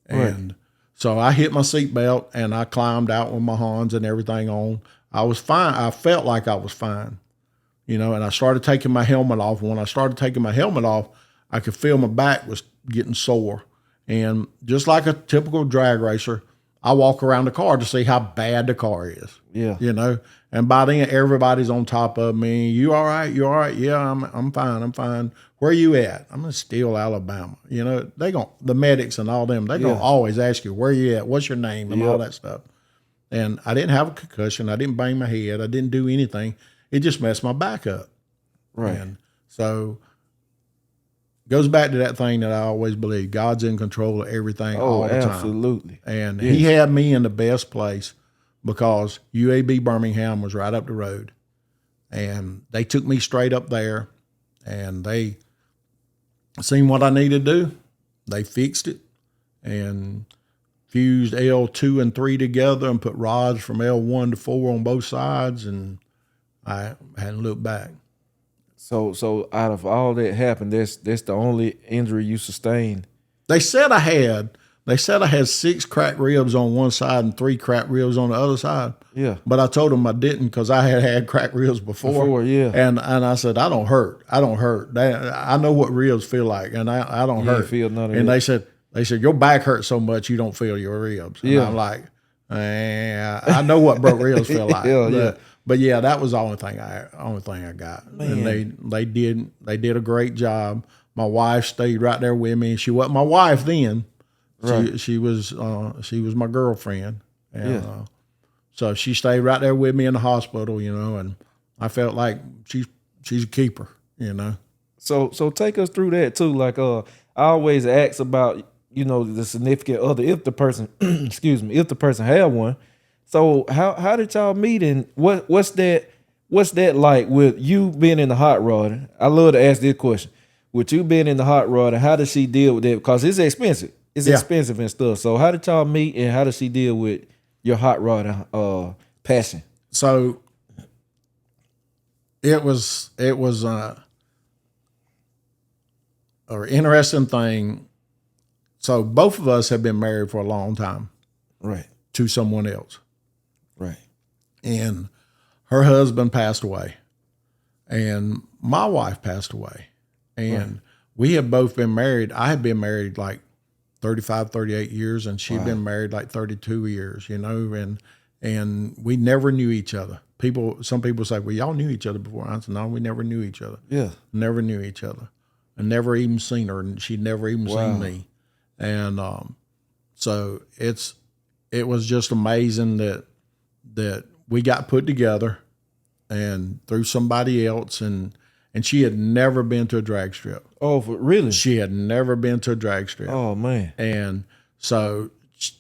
And so I hit my seatbelt, and I climbed out with my Hans and everything on. I was fine. I felt like I was fine. You know, and I started taking my helmet off. When I started taking my helmet off, I could feel my back was getting sore. And just like a typical drag racer, I walk around the car to see how bad the car is. Yeah. You know, and by then everybody's on top of me. You all right? You all right? Yeah, I'm fine. I'm fine. Where you at? I'm in Steele, Alabama. You know, the medics and all them, they're going to always ask you, where you at? What's your name? And all that stuff. And I didn't have a concussion. I didn't bang my head. I didn't do anything. It just messed my back up. Right. And so it goes back to that thing that I always believe. God's in control of everything all the time. Absolutely. And he had me in the best place because UAB Birmingham was right up the road. And they took me straight up there, and they seen what I needed to do. They fixed it and fused L2 and 3 together and put rods from L1 to 4 on both sides, and I hadn't looked back. So out of all that happened, that's the only injury you sustained. They said I had 6 cracked ribs on one side and 3 cracked ribs on the other side. Yeah. But I told them I didn't because I had cracked ribs before. Yeah. And I said, I don't hurt. I don't hurt. I know what ribs feel like, and I don't You ain't hurt. feel none of And that. they said your back hurts so much you don't feel your ribs. And Yeah. I'm like, I know what broke ribs feel like. Yeah. But yeah, that was the only thing I got. Man. And they did a great job. My wife stayed right there with me. She wasn't my wife then. Right. She was my girlfriend. And Yeah. so she stayed right there with me in the hospital, and I felt like she's a keeper, So take us through that too. Like I always ask about, the significant other if the person excuse me, if the person had one. So how did y'all meet, and what's that like with you being in the hot rod? I love to ask this question. With you being in the hot rod, and how does she deal with that? Because it's expensive. It's expensive and stuff. So how did y'all meet, and how does she deal with your hot rod passion? So it was an interesting thing. So both of us have been married for a long time. Right. To someone else. Right. And her husband passed away. And my wife passed away. And we have both been married. I had been married like 35, 38 years, and she'd been married like 32 years, and we never knew each other. Some people say, well, y'all knew each other before. I said, no, we never knew each other. Yeah. Never knew each other. And never even seen her, and she'd never even seen me. And so it was just amazing that we got put together and through somebody else, and she had never been to a drag strip. Oh, really? She had never been to a drag strip. Oh, man. And so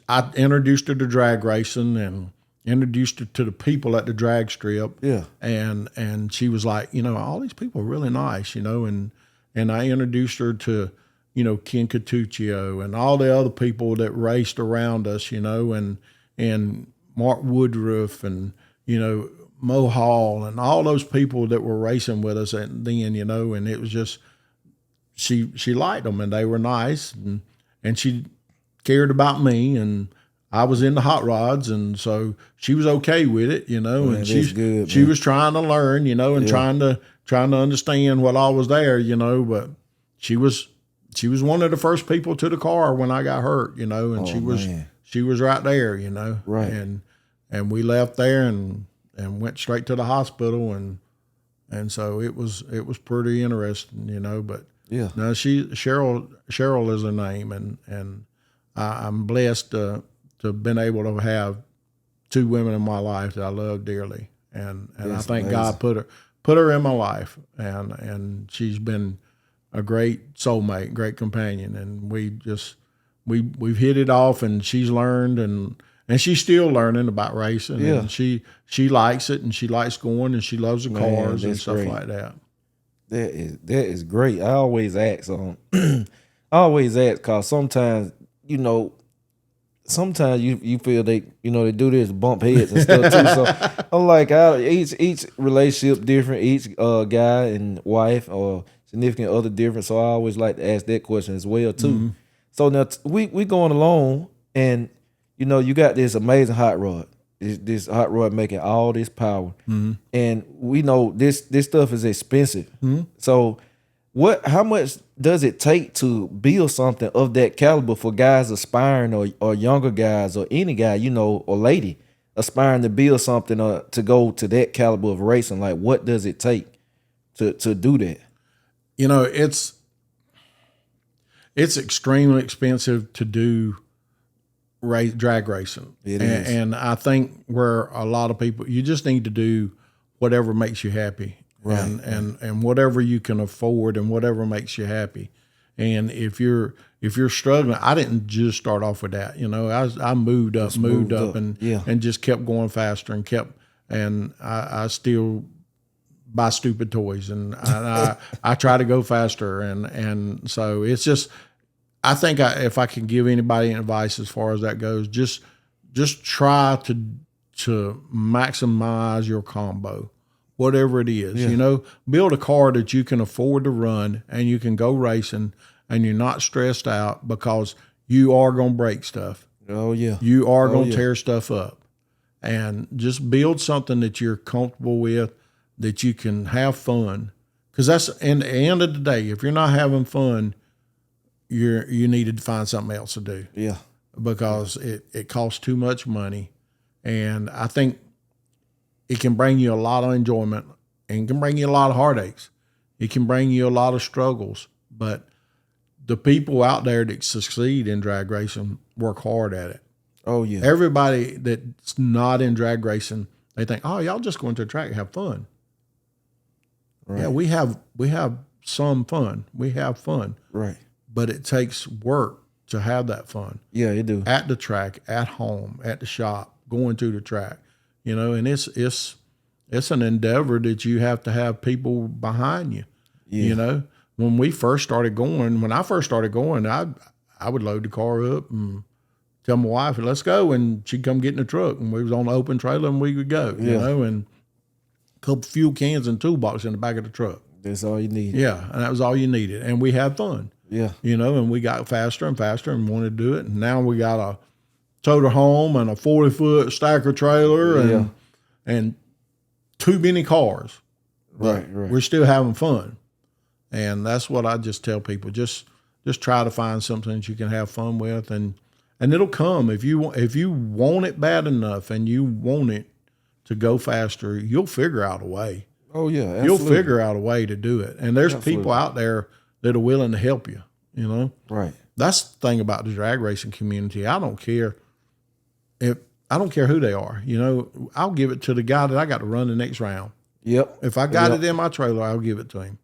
I introduced her to drag racing and introduced her to the people at the drag strip. Yeah. And she was like, all these people are really nice, and I introduced her to, Ken Catuccio and all the other people that raced around us, and Mark Woodruff and, Mo Hall and all those people that were racing with us then, and it was just, she liked them and they were nice and she cared about me, and I was in the hot rods, and so she was okay with it, Man, and she was trying to learn, and trying to understand what all was there, but she was one of the first people to the car when I got hurt, and she was right there, Right. And we left there and went straight to the hospital, and so it was pretty interesting, but Yeah. no, Cheryl is her name, and I'm blessed to have been able to have 2 women in my life that I love dearly, and I think God put her in my life, and she's been a great soulmate, great companion, and we've hit it off, and she's learned, and she's still learning about racing, and she likes it, and she likes going, and she loves the cars and stuff like that. That is great. I always ask because sometimes you feel they do this bump heads and stuff too. So I'm like, each relationship different, each guy and wife or significant other different. So I always like to ask that question as well too. Mm-hmm. So now we going along, and you got this amazing hot rod. This hot rod making all this power, and we know this stuff is expensive. So how much does it take to build something of that caliber for guys aspiring, or younger guys, or any guy, or lady aspiring to build something to go to that caliber of racing? Like, what does it take to do that? It's extremely expensive to do drag racing. It is. And I think where a lot of people, you just need to do whatever makes you happy. Right. And whatever you can afford and whatever makes you happy. And if you're struggling, I didn't just start off with that. I moved up and just kept going faster and I still buy stupid toys and I try to go faster. And so it's just, I think if I can give anybody advice as far as that goes, just try to maximize your combo whatever it is. You know, build a car that you can afford to run and you can go racing and you're not stressed out because you are going to break stuff. Oh, yeah. You are going to tear stuff up. And just build something that you're comfortable with, that you can have fun. Because that's, in the end of the day, if you're not having fun, you need to find something else to do. Yeah. Because it costs too much money. And I think it can bring you a lot of enjoyment and can bring you a lot of heartaches. It can bring you a lot of struggles. But the people out there that succeed in drag racing work hard at it. Oh, yeah. Everybody that's not in drag racing, they think, oh, y'all just going to a track and have fun. Right. Yeah, we have some fun. We have fun. Right. But it takes work to have that fun. Yeah, it do. At the track, at home, at the shop, going to the track. You know, and it's an endeavor that you have to have people behind you. Yeah. You know, when I first started going, I would load the car up and tell my wife, let's go, and she'd come get in the truck, and we was on the open trailer, and we would go, you know, and a couple fuel cans and toolbox in the back of the truck. That's all you need. Yeah, and that was all you needed, and we had fun. Yeah. You know, and we got faster and faster and wanted to do it, and now we got a toter home and a 40-foot stacker trailer and too many cars. Right. We're still having fun, and that's what I just tell people. Just try to find something that you can have fun with, and it'll come. If you want it bad enough and you want it to go faster, you'll figure out a way. Oh, yeah, absolutely. You'll figure out a way to do it. And there's people out there that are willing to help you, you know? Right. That's the thing about the drag racing community. I don't care who they are. You know, I'll give it to the guy that I got to run the next round. Yep. If I got it in my trailer, I'll give it to him.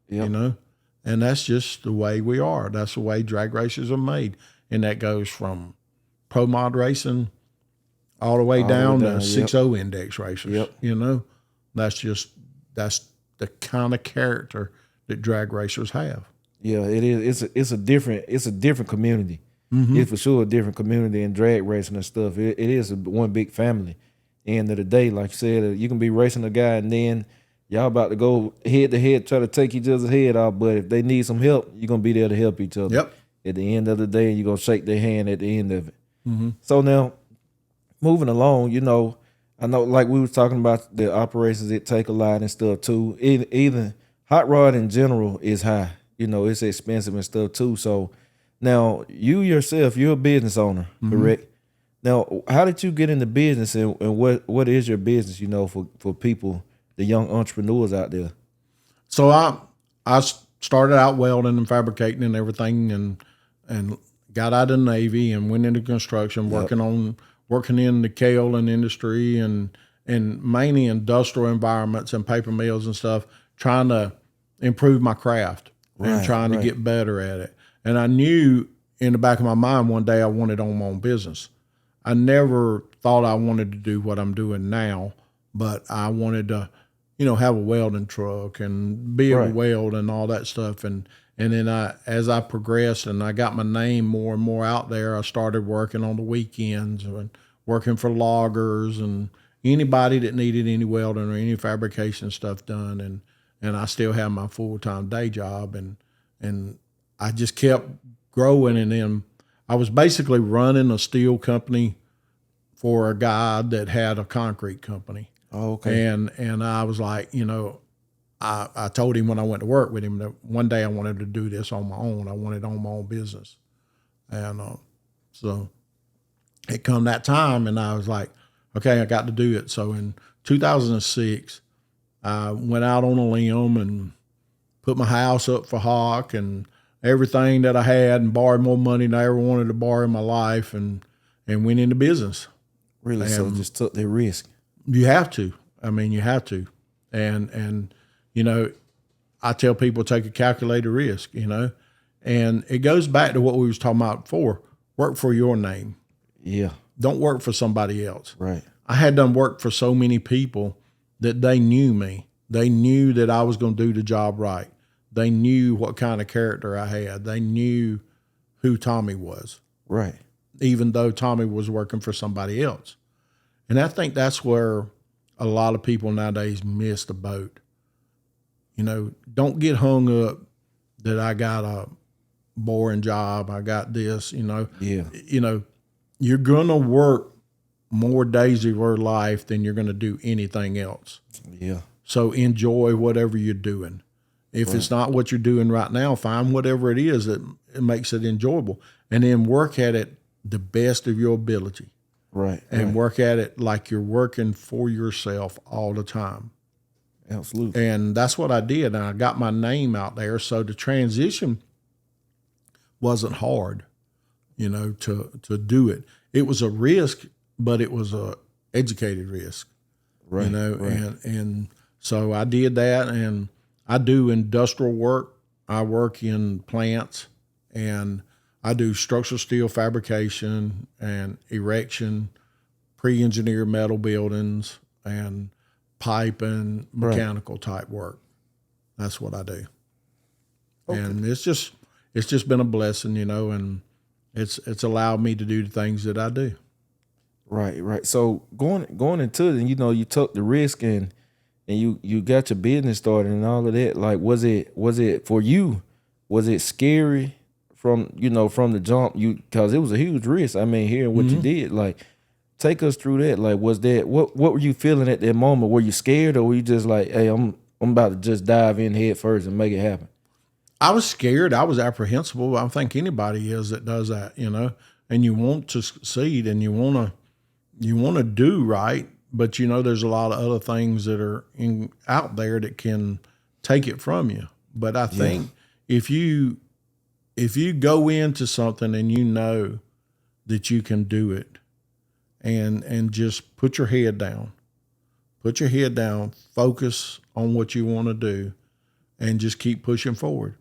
Yep. You know? And that's just the way we are. That's the way drag races are made. And that goes from pro mod racing all the way down to 6.0 index racers. Yep. You know, that's the kind of character that drag racers have. Yeah, it is. It's a different community. Mm-hmm. It's for sure a different community in drag racing and stuff. It is one big family. End of the day, like you said, you can be racing a guy and then y'all about to go head to head, try to take each other's head off. But if they need some help, you're gonna be there to help each other. Yep. At the end of the day, you're going to shake their hand at the end of it. Mm-hmm. So now, moving along, you know, I know like we was talking about the operations, it take a lot and stuff too. Even hot rod in general is high. You know, it's expensive and stuff too. So now you yourself, you're a business owner, correct? Now, how did you get into business and what is your business, you know, for people, the young entrepreneurs out there? So I started out welding and fabricating and everything and got out of the Navy and went into construction, working in the kaolin industry and mainly industrial environments and paper mills and stuff, trying to improve my craft and trying to get better at it. And I knew in the back of my mind one day I wanted to own my own business. I never thought I wanted to do what I'm doing now, but I wanted to, you know, have a welding truck and be able to weld and all that stuff. And then as I progressed and I got my name more and more out there, I started working on the weekends and working for loggers and anybody that needed any welding or any fabrication stuff done. And I still have my full-time day job and I just kept growing. And then I was basically running a steel company for a guy that had a concrete company. Oh, okay. And I was like, you know, I told him when I went to work with him that one day I wanted to do this on my own. I wanted to own my own business. And so it come that time and I was like, okay, I got to do it. So in 2006, I went out on a limb and put my house up for hock and everything that I had and borrowed more money than I ever wanted to borrow in my life and went into business. Really? So just took the risk. You have to. I mean, you have to. And you know, I tell people take a calculated risk, you know. And it goes back to what we was talking about before. Work for your name. Yeah. Don't work for somebody else. Right. I had done work for so many people that they knew me. They knew that I was going to do the job right. They knew what kind of character I had. They knew who Tommy was. Right. Even though Tommy was working for somebody else. And I think that's where a lot of people nowadays miss the boat. Don't get hung up that I got a boring job. I got this, Yeah. You're going to work more days of your life than you're going to do anything else. Yeah. So enjoy whatever you're doing. If it's not what you're doing right now, find whatever it is that it makes it enjoyable, and then work at it the best of your ability. Right. And work at it like you're working for yourself all the time. Absolutely. And that's what I did. And I got my name out there. So the transition wasn't hard, to do it. It was a risk, but it was a educated risk, Right. And so I did that, and I do industrial work. I work in plants, and I do structural steel fabrication and erection, pre-engineered metal buildings, and pipe and mechanical type work. That's what I do. Okay. And it's just been a blessing, and it's allowed me to do the things that I do. Right. So going into it, and you took the risk and you got your business started and all of that. Like, was it for you? Was it scary from the jump? Because it was a huge risk. I mean, hearing what you did, like, take us through that. Like, was that what were you feeling at that moment? Were you scared, or were you just like, hey, I'm about to just dive in head first and make it happen? I was scared. I was apprehensive. I think anybody is that does that, and you want to succeed and you want to do right, but there's a lot of other things that are out there that can take it from you. But I think if you go into something and you know that you can do it, and just put your head down, focus on what you want to do, and just keep pushing forward.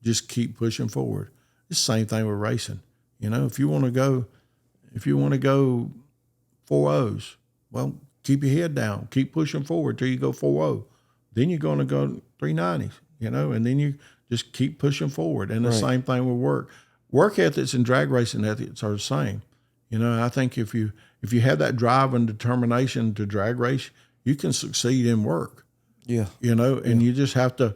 It's the same thing with racing. If you want to go 4.0s, well, keep your head down, keep pushing forward till you go 4.0. Then you're going to go 390s, and then you just keep pushing forward. And the same thing with work. Work ethics and drag racing ethics are the same. I think if you have that drive and determination to drag race, you can succeed in work. Yeah. And you just have to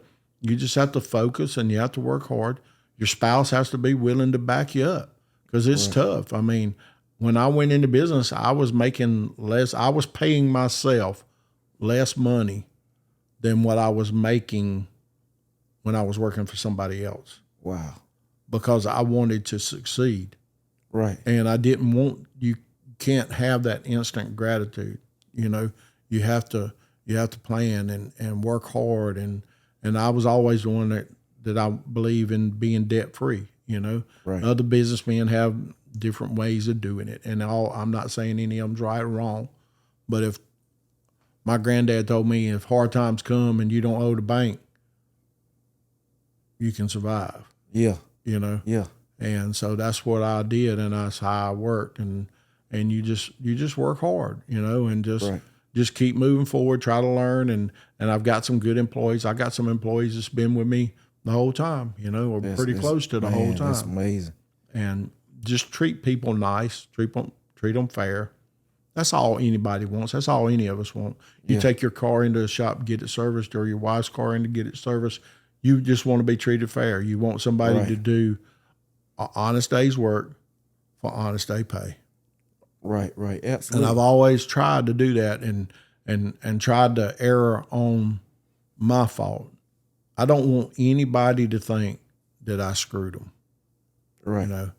focus, and you have to work hard. Your spouse has to be willing to back you up, because it's tough. I mean, when I went into business, I was making less. I was paying myself less money than what I was making when I was working for somebody else. Wow. Because I wanted to succeed. Right. And I didn't want, you can't have that instant gratitude. You have to plan and work hard. And I was always the one that I believe in being debt free. Right. Other businessmen have different ways of doing it. And I'm not saying any of them's right or wrong, but if my granddad told me, if hard times come and you don't owe the bank, you can survive. Yeah. Yeah. And so that's what I did, and that's how I worked. And you just work hard, and just keep moving forward, try to learn. And I've got some good employees. I got some employees that's been with me the whole time, or pretty close to the whole time. That's amazing. And just treat people nice, treat them fair. That's all anybody wants. That's all any of us want. You take your car into a shop, get it serviced, or your wife's car in to get it serviced. You just want to be treated fair. You want somebody to do an honest day's work for honest day pay. Right, absolutely. And I've always tried to do that, and tried to err on my fault. I don't want anybody to think that I screwed them. Right.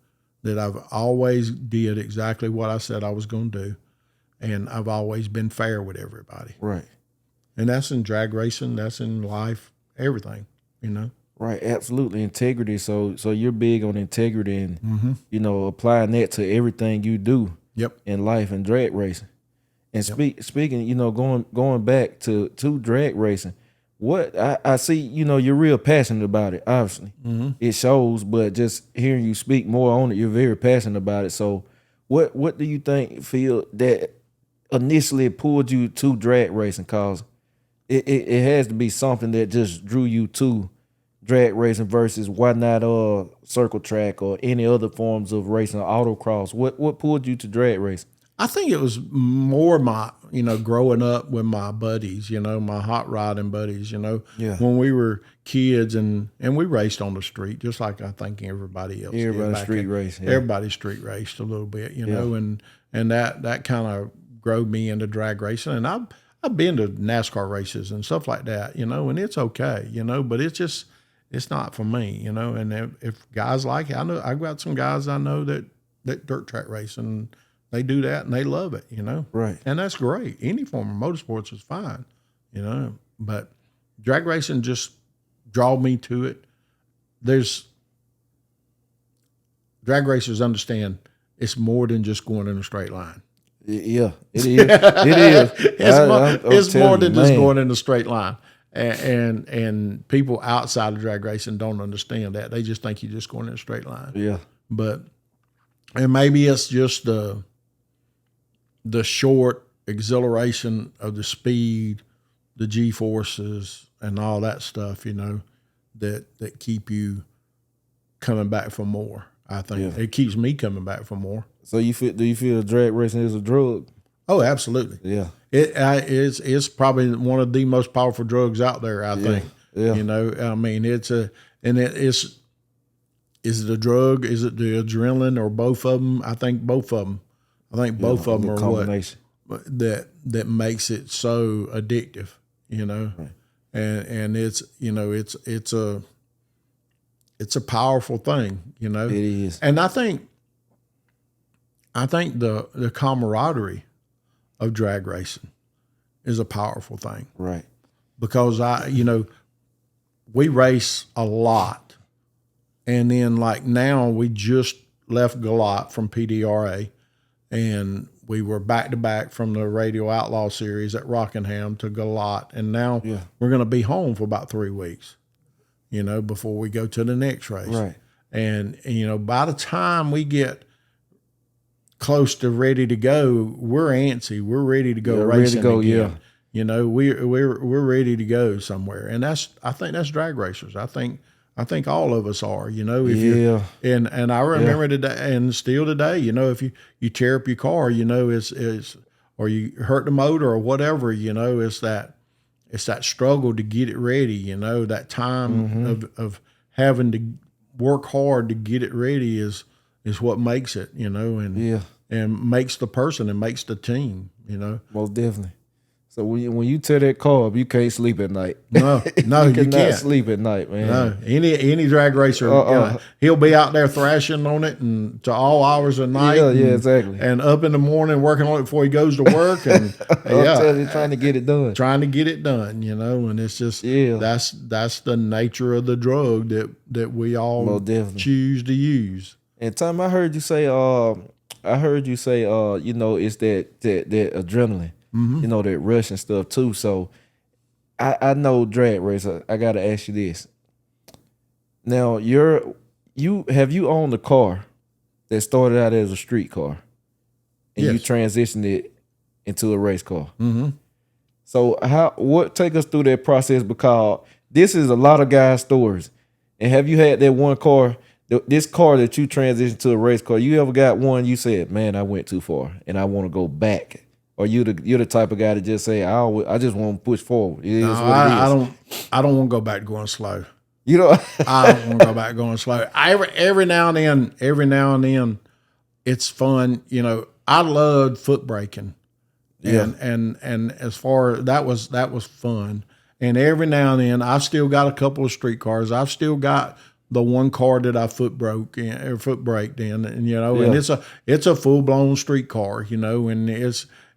That I've always did exactly what I said I was going to do, and I've always been fair with everybody. Right. And that's in drag racing, that's in life, everything, Right, absolutely. Integrity. So you're big on integrity and, applying that to everything you do in life and drag racing. And speaking, going back to drag racing, what I see, you're real passionate about it, obviously. Mm-hmm. It shows, but just hearing you speak more on it, you're very passionate about it. So what do you feel that initially pulled you to drag racing? Because it has to be something that just drew you to drag racing versus why not circle track or any other forms of racing, autocross. What pulled you to drag racing? I think it was more my growing up with my buddies, my hot rodding buddies, Yeah. when we were kids and we raced on the street, just like I think everybody else did. Everybody street race. Yeah. Everybody street raced a little bit, know, and that kind of drove me into drag racing. And I've been to NASCAR races and stuff like that, and it's okay, but it's not for me, and if guys like it, I know I've got some guys I know that dirt track race and they do that and they love it, Right. And that's great. Any form of motorsports is fine, but drag racing just draw me to it. Drag racers understand it's more than just going in a straight line. Yeah, it is. It is. It's more than just going in a straight line. And people outside of drag racing don't understand that. They just think you're just going in a straight line. Yeah. And maybe it's just the short exhilaration of the speed, the G-forces, and all that stuff, that keep you coming back for more. I think it keeps me coming back for more. So do you feel drag racing is a drug? Oh, absolutely. Yeah. It's probably one of the most powerful drugs out there, I think. Yeah. I mean, is it a drug? Is it the adrenaline or both of them? I think both of them. I think both of them are what that makes it so addictive, Right. And it's a powerful thing, It is. And I think the camaraderie of drag racing is a powerful thing. Right. Because we race a lot. And then like now we just left Galat from PDRA and we were back to back from the Radio Outlaw series at Rockingham to Galat. And now we're going to be home for about 3 weeks, before we go to the next race. Right. And, by the time we get close to ready to go, we're antsy. We're ready to go racing again. We're ready to go somewhere. And I think that's drag racers. I think all of us are, and I remember today and still today, if you tear up your car, it's or you hurt the motor or whatever, it's that struggle to get it ready, that time of having to work hard to get it ready is what makes it, and makes the person and makes the team, Most definitely. So when you tear that car up, you can't sleep at night. No, you cannot can't sleep at night, man. No, any drag racer, he'll be out there thrashing on it and to all hours of night. Yeah, exactly. And up in the morning working on it before he goes to work, and trying to get it done. And it's just that's the nature of the drug that we all choose to use. And Tom, I heard you say, it's that adrenaline. Mm-hmm. That rush and stuff too. So I know drag racer. I gotta ask you this. Now have you owned a car that started out as a street car and you transitioned it into a race car? Mm-hmm. So take us through that process, because this is a lot of guys' stories. And have you had that one car, this car that you transitioned to a race car? You ever got one you said, man, I went too far and I want to go back? Or you're the type of guy to just say, I just want to push forward. I don't want to go back going slow. I don't want to go back going slow. Every now and then, it's fun. I loved foot braking, and as far that was fun. And every now and then, I've still got a couple of street cars. I've still got the one car that I foot braked in, and and it's a full blown street car, and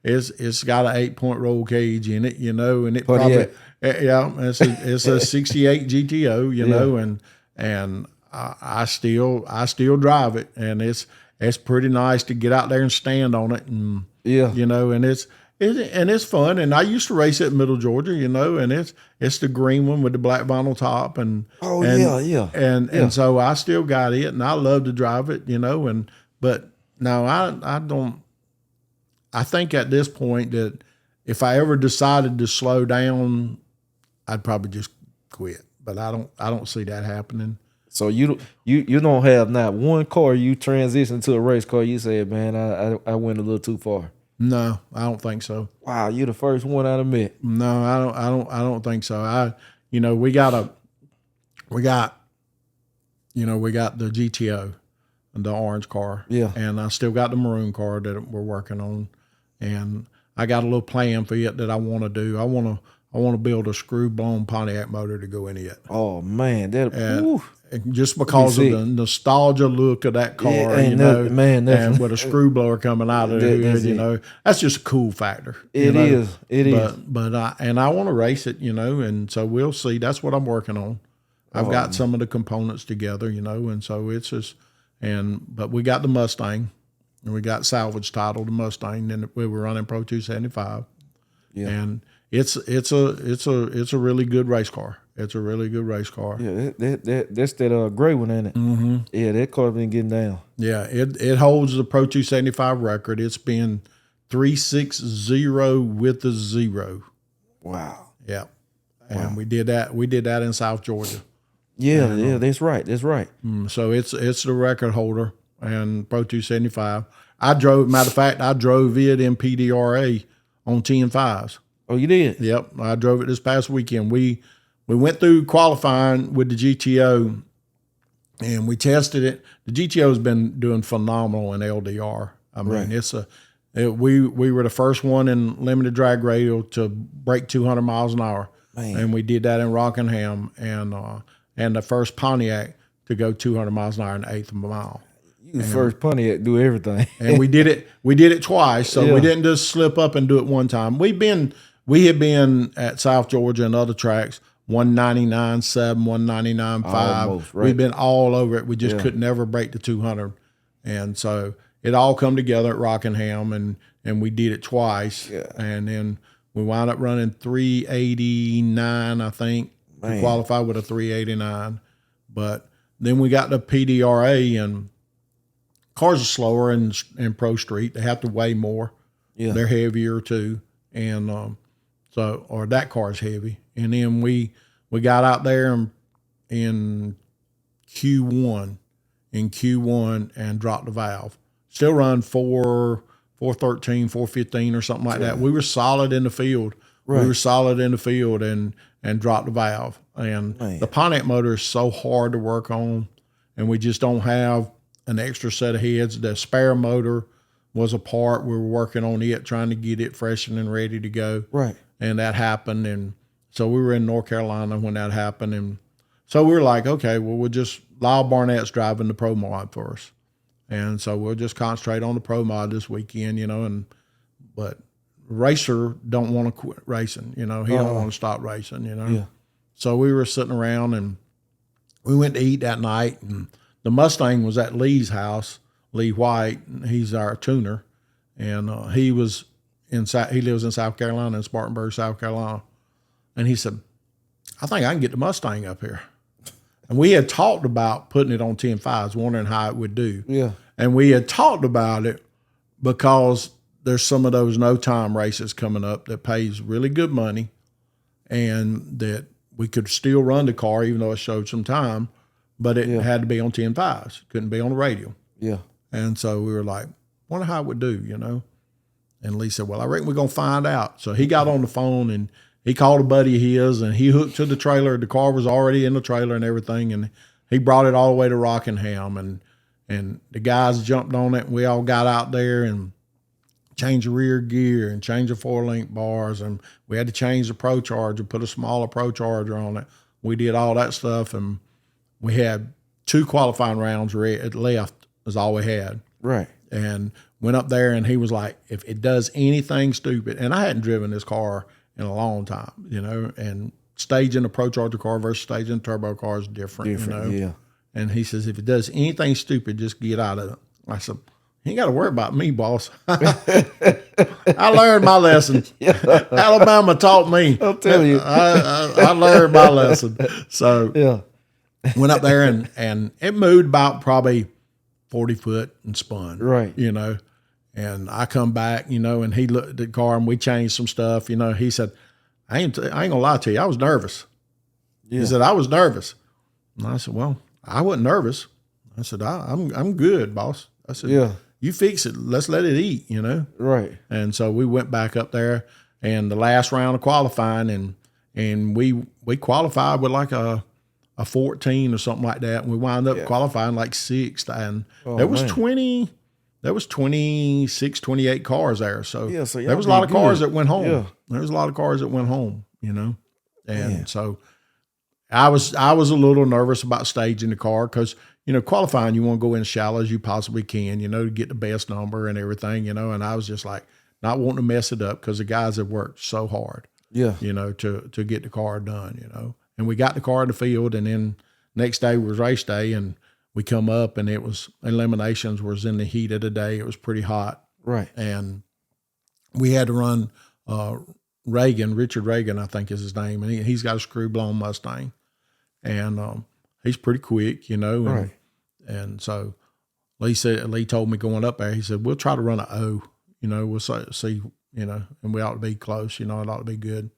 it's got an 8-point roll cage in it, and it Pontiac. It's a 68 GTO, and I still drive it, and it's pretty nice to get out there and stand on it, and and it's fun. And I used to race it in Middle Georgia, and it's the green one with the black vinyl top, and so I still got it, and I love to drive it, but no, I don't. I think at this point that if I ever decided to slow down, I'd probably just quit. But I don't see that happening. So you don't have not one car you transitioned to a race car you said, man, I went a little too far. No, I don't think so. Wow, you the first one I done met. No, I don't think so. We got the GTO, the orange car. Yeah. And I still got the maroon car that we're working on. And I got a little plan for it that I want to do. I want to build a screw-blown Pontiac motor to go in it. Oh man, that And just because of the nostalgia look of that car, and with a screw blower coming out of it, that's just a cool factor. It is. But I want to race it, and so we'll see. That's what I'm working on. I've got some of the components together, and so it's just, but we got the Mustang, and we got salvage title the Mustang, and we were running Pro 275, and it's a really good race car. It's a really good race car. Yeah, that's that gray one, ain't it? Mm-hmm. Yeah, that car's been getting down. Yeah, it holds the Pro 275 record. It's been 360 with a 0. Wow. Yeah, and we did that in South Georgia. Yeah, that's right. That's right. So it's the record holder and Pro 275. Matter of fact, I drove it in PDRA on 10.5s. Oh, you did? Yep, I drove it this past weekend. We went through qualifying with the GTO, and we tested it. The GTO's been doing phenomenal in LDR. I mean, we were the first one in limited drag radial to break 200 miles an hour, and we did that in Rockingham, and the first Pontiac to go 200 miles an hour in an eighth of a mile. You the first Pontiac do everything, and we did it twice. So we didn't just slip up and do it one time. We had been at South Georgia and other tracks. 199.7, 199.5. Almost, right. We've been all over it. We just could never break the 200. And so it all come together at Rockingham, and we did it twice. Yeah. And then we wound up running 389, I think, to qualify with a 389. But then we got the PDRA, and cars are slower in Pro Street. They have to weigh more. Yeah. They're heavier too. And or that car's heavy. And then we got out there in Q1 and dropped the valve. Still run 413, 415 or something like that. We were solid in the field. Right. We were solid in the field and dropped the valve. And the Pontiac motor is so hard to work on, and we just don't have an extra set of heads. The spare motor was a part. We were working on it, trying to get it fresh and ready to go. Right. And that happened, and so we were in North Carolina when that happened, and so we were like, okay, well, we'll just Lyle Barnett's driving the Pro Mod for us, and so we'll just concentrate on the Pro Mod this weekend, but racer don't want to quit racing, he don't want to stop racing, Yeah. So we were sitting around, and we went to eat that night, and the Mustang was at Lee's house, Lee White. He's our tuner, and he lives in South Carolina, in Spartanburg, South Carolina. And he said, I think I can get the Mustang up here. And we had talked about putting it on 10.5s, wondering how it would do. Yeah. And we had talked about it because there's some of those no-time races coming up that pays really good money, and that we could still run the car even though it showed some time, but it had to be on 10.5s. Couldn't be on the radio. Yeah. And so we were like, wonder how it would do, And Lee said, well, I reckon we're going to find out. So he got on the phone, and he called a buddy of his, and he hooked to the trailer. The car was already in the trailer and everything, and he brought it all the way to Rockingham, and the guys jumped on it, and we all got out there and changed the rear gear and changed the 4-link bars, and we had to change the Pro Charger, put a smaller Pro Charger on it. We did all that stuff, and we had 2 qualifying rounds left is all we had. Right. And went up there, and he was like, if it does anything stupid, and I hadn't driven this car in a long time, and staging a Pro Charger car versus staging a turbo car is different, Yeah. And he says, if it does anything stupid, just get out of it. I said, you ain't got to worry about me, boss. I learned my lesson. Alabama taught me. I'll tell you. I learned my lesson. So went up there, and it moved about probably 40 foot and spun. Right. And I come back, and he looked at the car, and we changed some stuff. He said, I ain't gonna lie to you, I was nervous. Yeah. He said, I was nervous. And I said, well, I wasn't nervous. I said, I'm good, boss. I said, you fix it. Let's let it eat, you know? Right. And so we went back up there and the last round of qualifying and we qualified with like a 14 or something like that. And we wound up qualifying like sixth. And there was 26, 28 cars there. So, there was a lot of cars that went home. Yeah. There was a lot of cars that went home, you know? And so I was a little nervous about staging the car because, you know, qualifying, you want to go in as shallow as you possibly can, you know, to get the best number and everything, you know. And I was just like not wanting to mess it up because the guys have worked so hard, you know, to get the car done, you know. And we got the car in the field, and then next day was race day, and we come up, and it was eliminations was in the heat of the day. It was pretty hot. Right. And we had to run Richard Reagan, I think is his name, and he's got a screw-blown Mustang. And he's pretty quick, you know. And, right. And so Lee told me going up there, he said, we'll try to run an O, you know, we'll see, you know, and we ought to be close, you know, it ought to be good.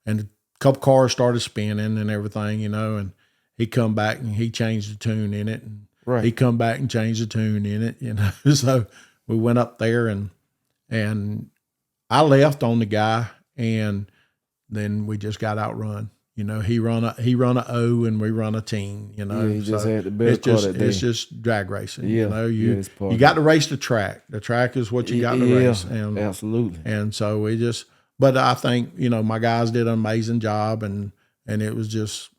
And a couple cars started spinning and everything, you know, and he come back and he changed the tune in it. And he come back and changed the tune in it, you know. So we went up there and I left on the guy, and then we just got outrun. You know, he run a O and we run a team, you know. Yeah, he just had the best car that day. It's just drag racing. Yeah, you know, you got to race the track. The track is what you got to race. And, absolutely. And so but I think, you know, my guys did an amazing job, and it was just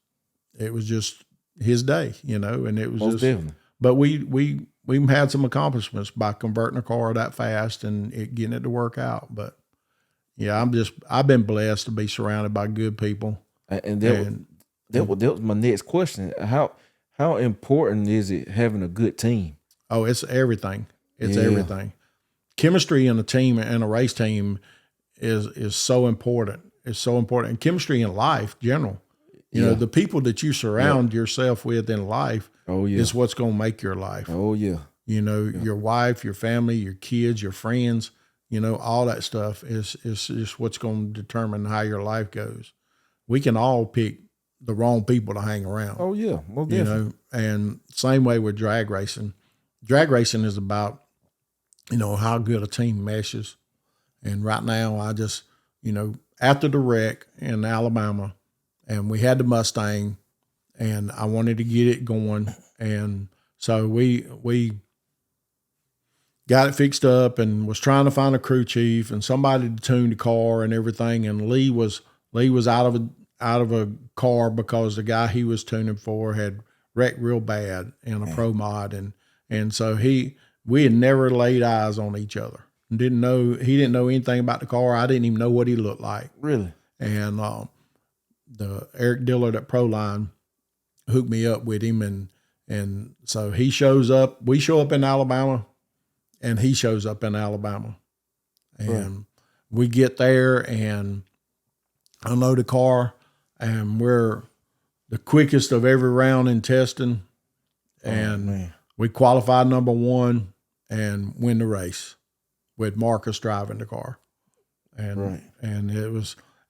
his day, you know, and it was most definitely. But we had some accomplishments by converting a car that fast and getting it to work out. But yeah, I've been blessed to be surrounded by good people. And that was my next question. How important is it having a good team? Oh, it's everything. It's everything. Chemistry in a team and a race team is so important. It's so important. And chemistry in life, general. You know, the people that you surround yourself with in life is what's going to make your life. Oh, yeah. You know, your wife, your family, your kids, your friends, you know, all that stuff is just what's going to determine how your life goes. We can all pick the wrong people to hang around. Oh, yeah. Well, you know, and same way with drag racing. Drag racing is about, you know, how good a team meshes. And right now, I just, you know, after the wreck in Alabama, and we had the Mustang, and I wanted to get it going. And so we got it fixed up and was trying to find a crew chief and somebody to tune the car and everything. And Lee was out of a car because the guy he was tuning for had wrecked real bad in a pro mod. And so we had never laid eyes on each other. He didn't know anything about the car. I didn't even know what he looked like. Really? And the Eric Dillard at Proline hooked me up with him. And so he shows up, we show up in Alabama, and he shows up in Alabama. And we get there and unload the car, and we're the quickest of every round in testing. And we qualified number one and win the race with Marcus driving the car. And and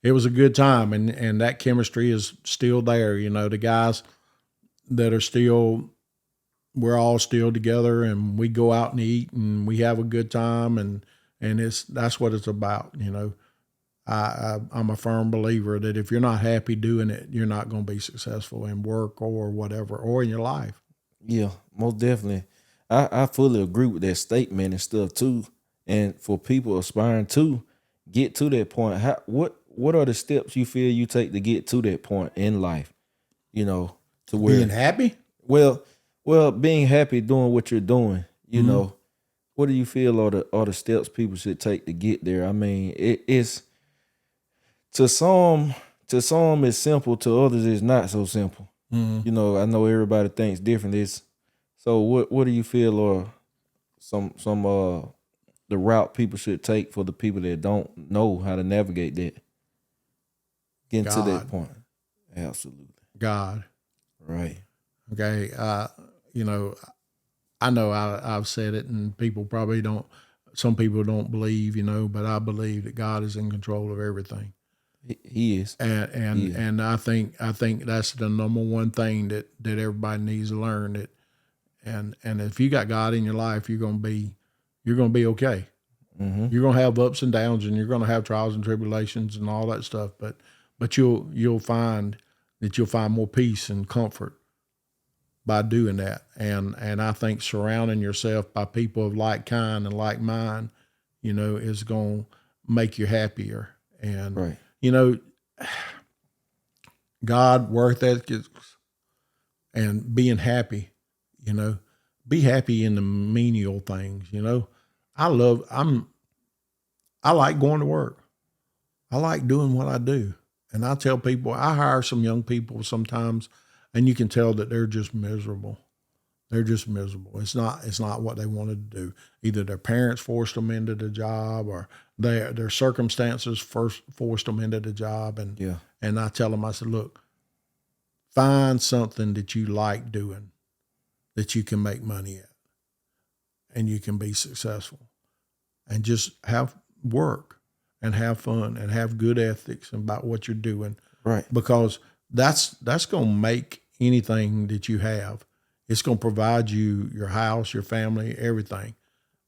it was a good time, and that chemistry is still there. You know, the guys that are we're all still together, and we go out and eat and we have a good time, and that's what it's about. You know, I'm a firm believer that if you're not happy doing it, you're not going to be successful in work or whatever, or in your life. Yeah, most definitely. I fully agree with that statement and stuff too. And for people aspiring to get to that point, what are the steps you feel you take to get to that point in life? You know, to where being happy. Well, being happy doing what you're doing. You know, what do you feel are the steps people should take to get there? I mean, it's to some it's simple, to others it's not so simple. You know, I know everybody thinks different. So what do you feel are some the route people should take for the people that don't know how to navigate that? Getting to that point. Absolutely. God. Right. Okay. You know I've said it, and people probably some people don't believe, you know, but I believe that God is in control of everything. He is. And I think that's the number one thing that everybody needs to learn, that and if you got God in your life, you're going to be you're going to be okay. You're going to have ups and downs, and you're going to have trials and tribulations and all that stuff. But you'll find that you'll find more peace and comfort by doing that. And I think surrounding yourself by people of like kind and like mind, is going to make you happier. And, God, work ethics, and being happy, be happy in the menial things, I like going to work. I like doing what I do. And I tell people, I hire some young people sometimes, and you can tell that they're just miserable. They're just miserable. It's not what they wanted to do. Either their parents forced them into the job, or their circumstances forced them into the job. And I tell them, I said, look, find something that you like doing that you can make money at and you can be successful, and just have work and have fun and have good ethics about what you're doing. Right. Because that's going to make anything that you have. It's going to provide you your house, your family, everything,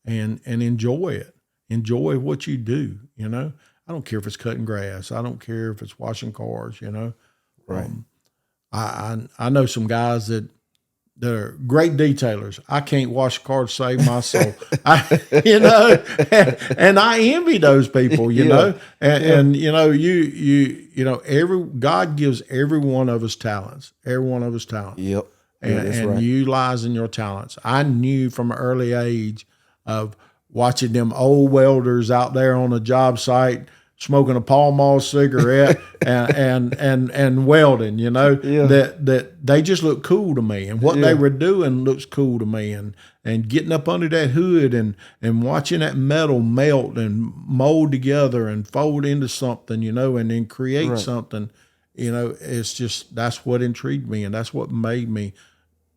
and enjoy it. Enjoy what you do. I don't care if it's cutting grass. I don't care if it's washing cars, Right. I know some guys that are great detailers. I can't wash a car to save my soul. And I envy those people, and God gives every one of us talents, every one of us talents. Yep. And right. utilizing your talents. I knew from an early age of watching them old welders out there on a job site smoking a Pall Mall cigarette and welding, that they just look cool to me. And what they were doing looks cool to me. And getting up under that hood and watching that metal melt and mold together and fold into something, and then create something, it's just, that's what intrigued me. And that's what made me.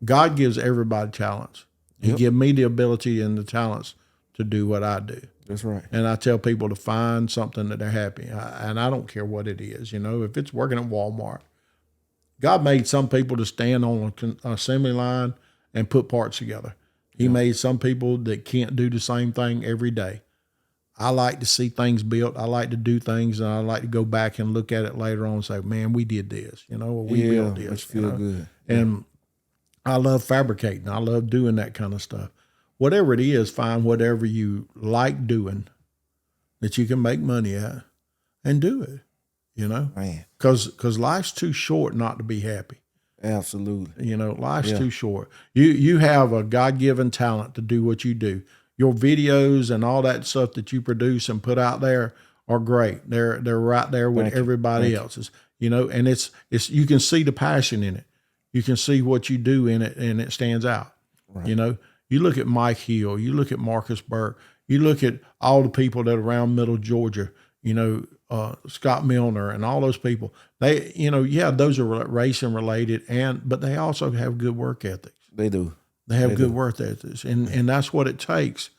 God gives everybody talents. He gives me the ability and the talents to do what I do. That's right. And I tell people to find something that they're happy. And I don't care what it is. If it's working at Walmart, God made some people to stand on an assembly line and put parts together. He made some people that can't do the same thing every day. I like to see things built. I like to do things, and I like to go back and look at it later on and say, man, we did this, we built this. Which feel good. And I love fabricating. I love doing that kind of stuff. Whatever it is, find whatever you like doing that you can make money at and do it, Man. Because life's too short not to be happy. Absolutely. Life's too short. You have a God-given talent to do what you do. Your videos and all that stuff that you produce and put out there are great. They're right there with everybody else's, and it's you can see the passion in it. You can see what you do in it, and it stands out. Right. You look at Mike Hill, you look at Marcus Burke, you look at all the people that are around Middle Georgia, Scott Milner and all those people. They, those are racing related, but they also have good work ethics. They do. They have good work ethics, and that's what it takes.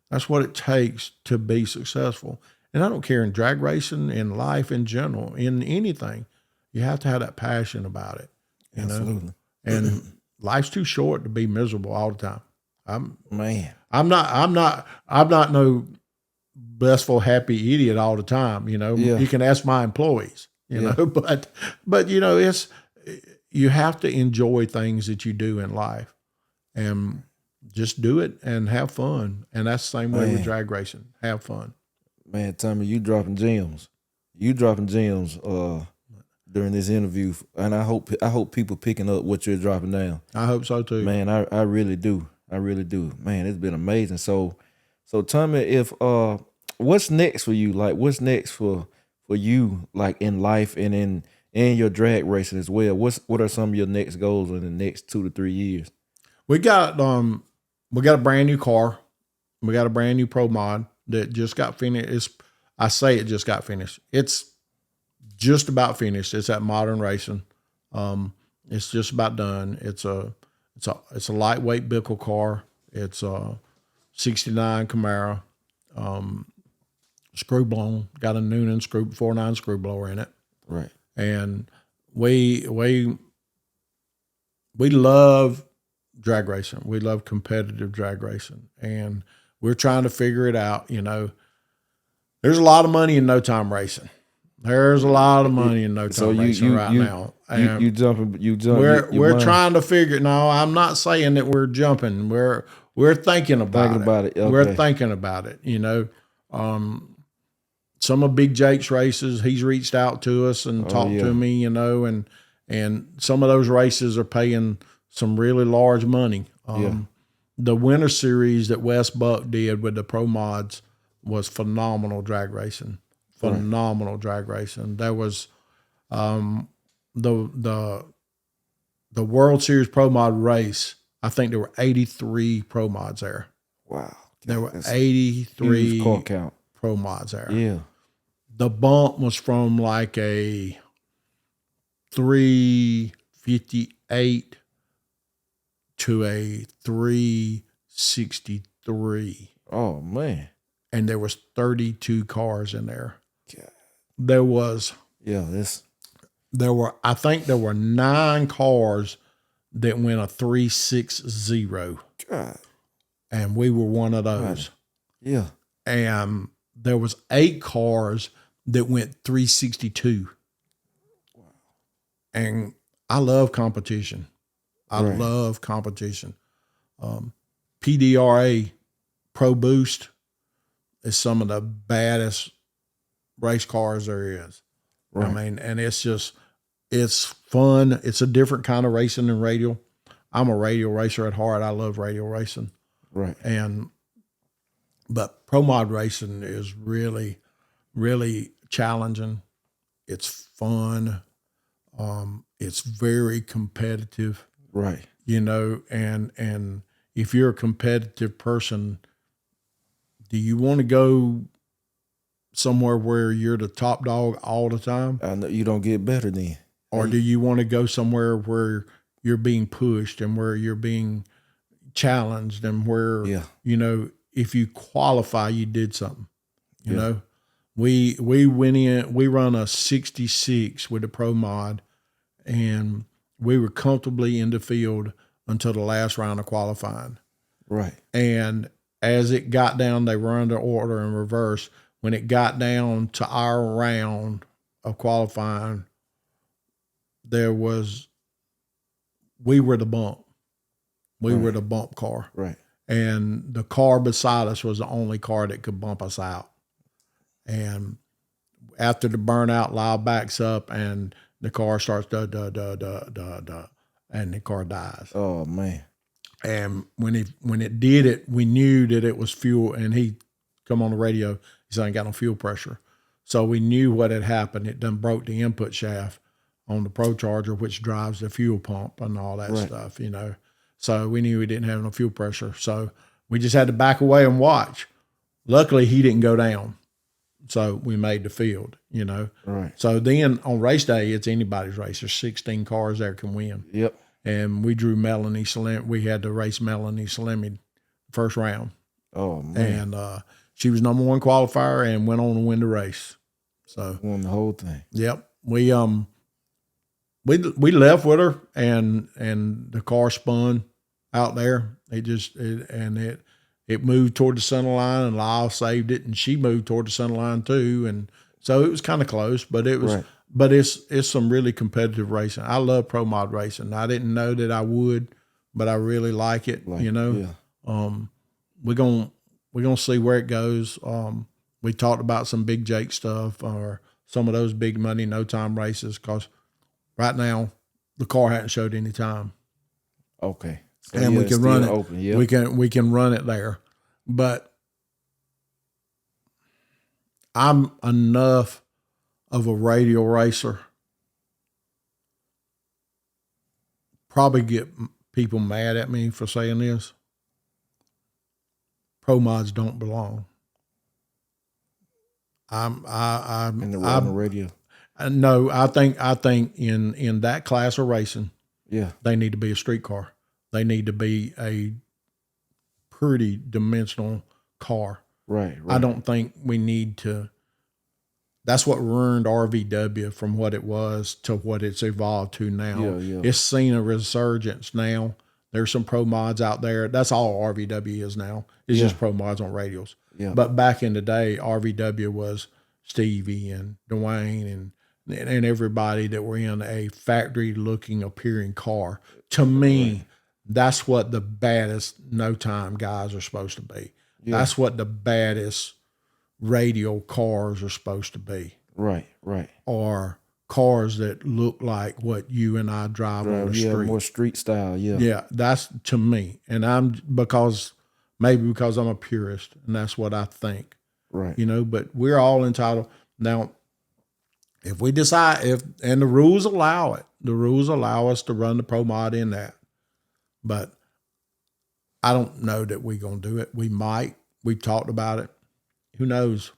That's what it takes to be successful. And I don't care in drag racing, in life in general, in anything, you have to have that passion about it. Absolutely. And life's too short to be miserable all the time. I'm not no blissful, happy idiot all the time. You can ask my employees, but it's, you have to enjoy things that you do in life and just do it and have fun. And that's the same way with drag racing. Have fun. Man, Tommy, you dropping gems. During this interview, and I hope people picking up what you're dropping down. I hope so too. Man, I really do. I really do. Man, it's been amazing. So Tommy, if what's next for you? Like, what's next for you, like in life and in your drag racing as well? What are some of your next goals in the next 2 to 3 years? We got a brand new car. We got a brand new Pro Mod that just got finished. I say it just got finished. It's just about finished. It's at Modern Racing. It's just about done. It's a lightweight Bickle car. It's a 69 Camaro, screw blown. Got a Noonan 49 screw blower in it. Right. And we love drag racing. We love competitive drag racing, and we're trying to figure it out. You know, there's a lot of money in no time racing. There's a lot of money in no time racing right now. And You jumping. we're trying to figure. No, I'm not saying that we're jumping. We're thinking about it. Okay. We're thinking about it. You know, some of Big Jake's races, he's reached out to us and talked to me. You know, and some of those races are paying some really large money. The winter series that Wes Buck did with the Pro Mods was phenomenal drag racing. Phenomenal drag racing. There was the World Series Pro Mod race. I think there were 83 Pro Mods there. Wow. There were 83 car count. Pro Mods there. Yeah. The bump was from like a 358 to a 363. Oh man. And there was 32 cars in there. God. I think there were 9 cars that went a 360. God. And we were one of those. God. Yeah. And there was 8 cars that went 362. Wow. And I love competition. I love competition. PDRA Pro Boost is some of the baddest race cars there is. Right. I mean, and it's fun. It's a different kind of racing than radial. I'm a radial racer at heart. I love radial racing. Right. But Pro Mod racing is really, really challenging. It's fun. It's very competitive. Right. You know, and if you're a competitive person, do you want to go somewhere where you're the top dog all the time? I know you don't get better then. Or do you want to go somewhere where you're being pushed and where you're being challenged and where, you know, if you qualify, you did something, you know? We went in, we run a 66 with the Pro Mod, and we were comfortably in the field until the last round of qualifying. Right. And as it got down, they were under order in reverse. When it got down to our round of qualifying, we were the bump. We were the bump car. Right. And the car beside us was the only car that could bump us out. And after the burnout, Lyle backs up and the car starts and the car dies. Oh man. And when it did it, we knew that it was fuel, and he come on the radio, he said, I ain't got no fuel pressure. So we knew what had happened. It done broke the input shaft on the Pro Charger, which drives the fuel pump and all that stuff, you know. So we knew he didn't have no fuel pressure. So we just had to back away and watch. Luckily, he didn't go down. So we made the field, you know. Right. So then on race day, it's anybody's race. There's 16 cars there can win. Yep. And we drew Melanie Salim. We had to race Melanie Salemi first round. Oh man. And she was number 1 qualifier and went on to win the race. So won the whole thing. Yep. We left with her, and the car spun out there. It moved toward the center line, and Lyle saved it, and she moved toward the center line too. And so it was kind of close, but it was, but it's some really competitive racing. I love Pro Mod racing. I didn't know that I would, but I really like it. You know, we're gonna see where it goes. We talked about some Big Jake stuff or some of those big money no time races, because right now the car hadn't showed any time. Okay. So and we can run it. Open. Yep. We can run it there, but I'm enough of a radial racer. Probably get people mad at me for saying this. Pro Mods don't belong. I'm in the radio. No, I think in that class of racing, they need to be a street car. They need to be a pretty dimensional car. Right. I don't think we need to. That's what ruined RVW from what it was to what it's evolved to now. It's seen a resurgence now. There's some pro mods out there. That's all RVW is now. It's just pro mods on radials. Yeah. But back in the day, RVW was Stevie and Dwayne and everybody that were in a factory-looking, appearing car. To me, that's what the baddest no-time guys are supposed to be. Yeah. That's what the baddest radial cars are supposed to be. Right. Or cars that look like what you and I drive on the street. More street style, Yeah, that's to me. And because I'm a purist, and that's what I think. Right. But we're all entitled. Now, if we decide, and the rules allow us to run the pro mod in that. But I don't know that we're going to do it. We might. We've talked about it. Who knows?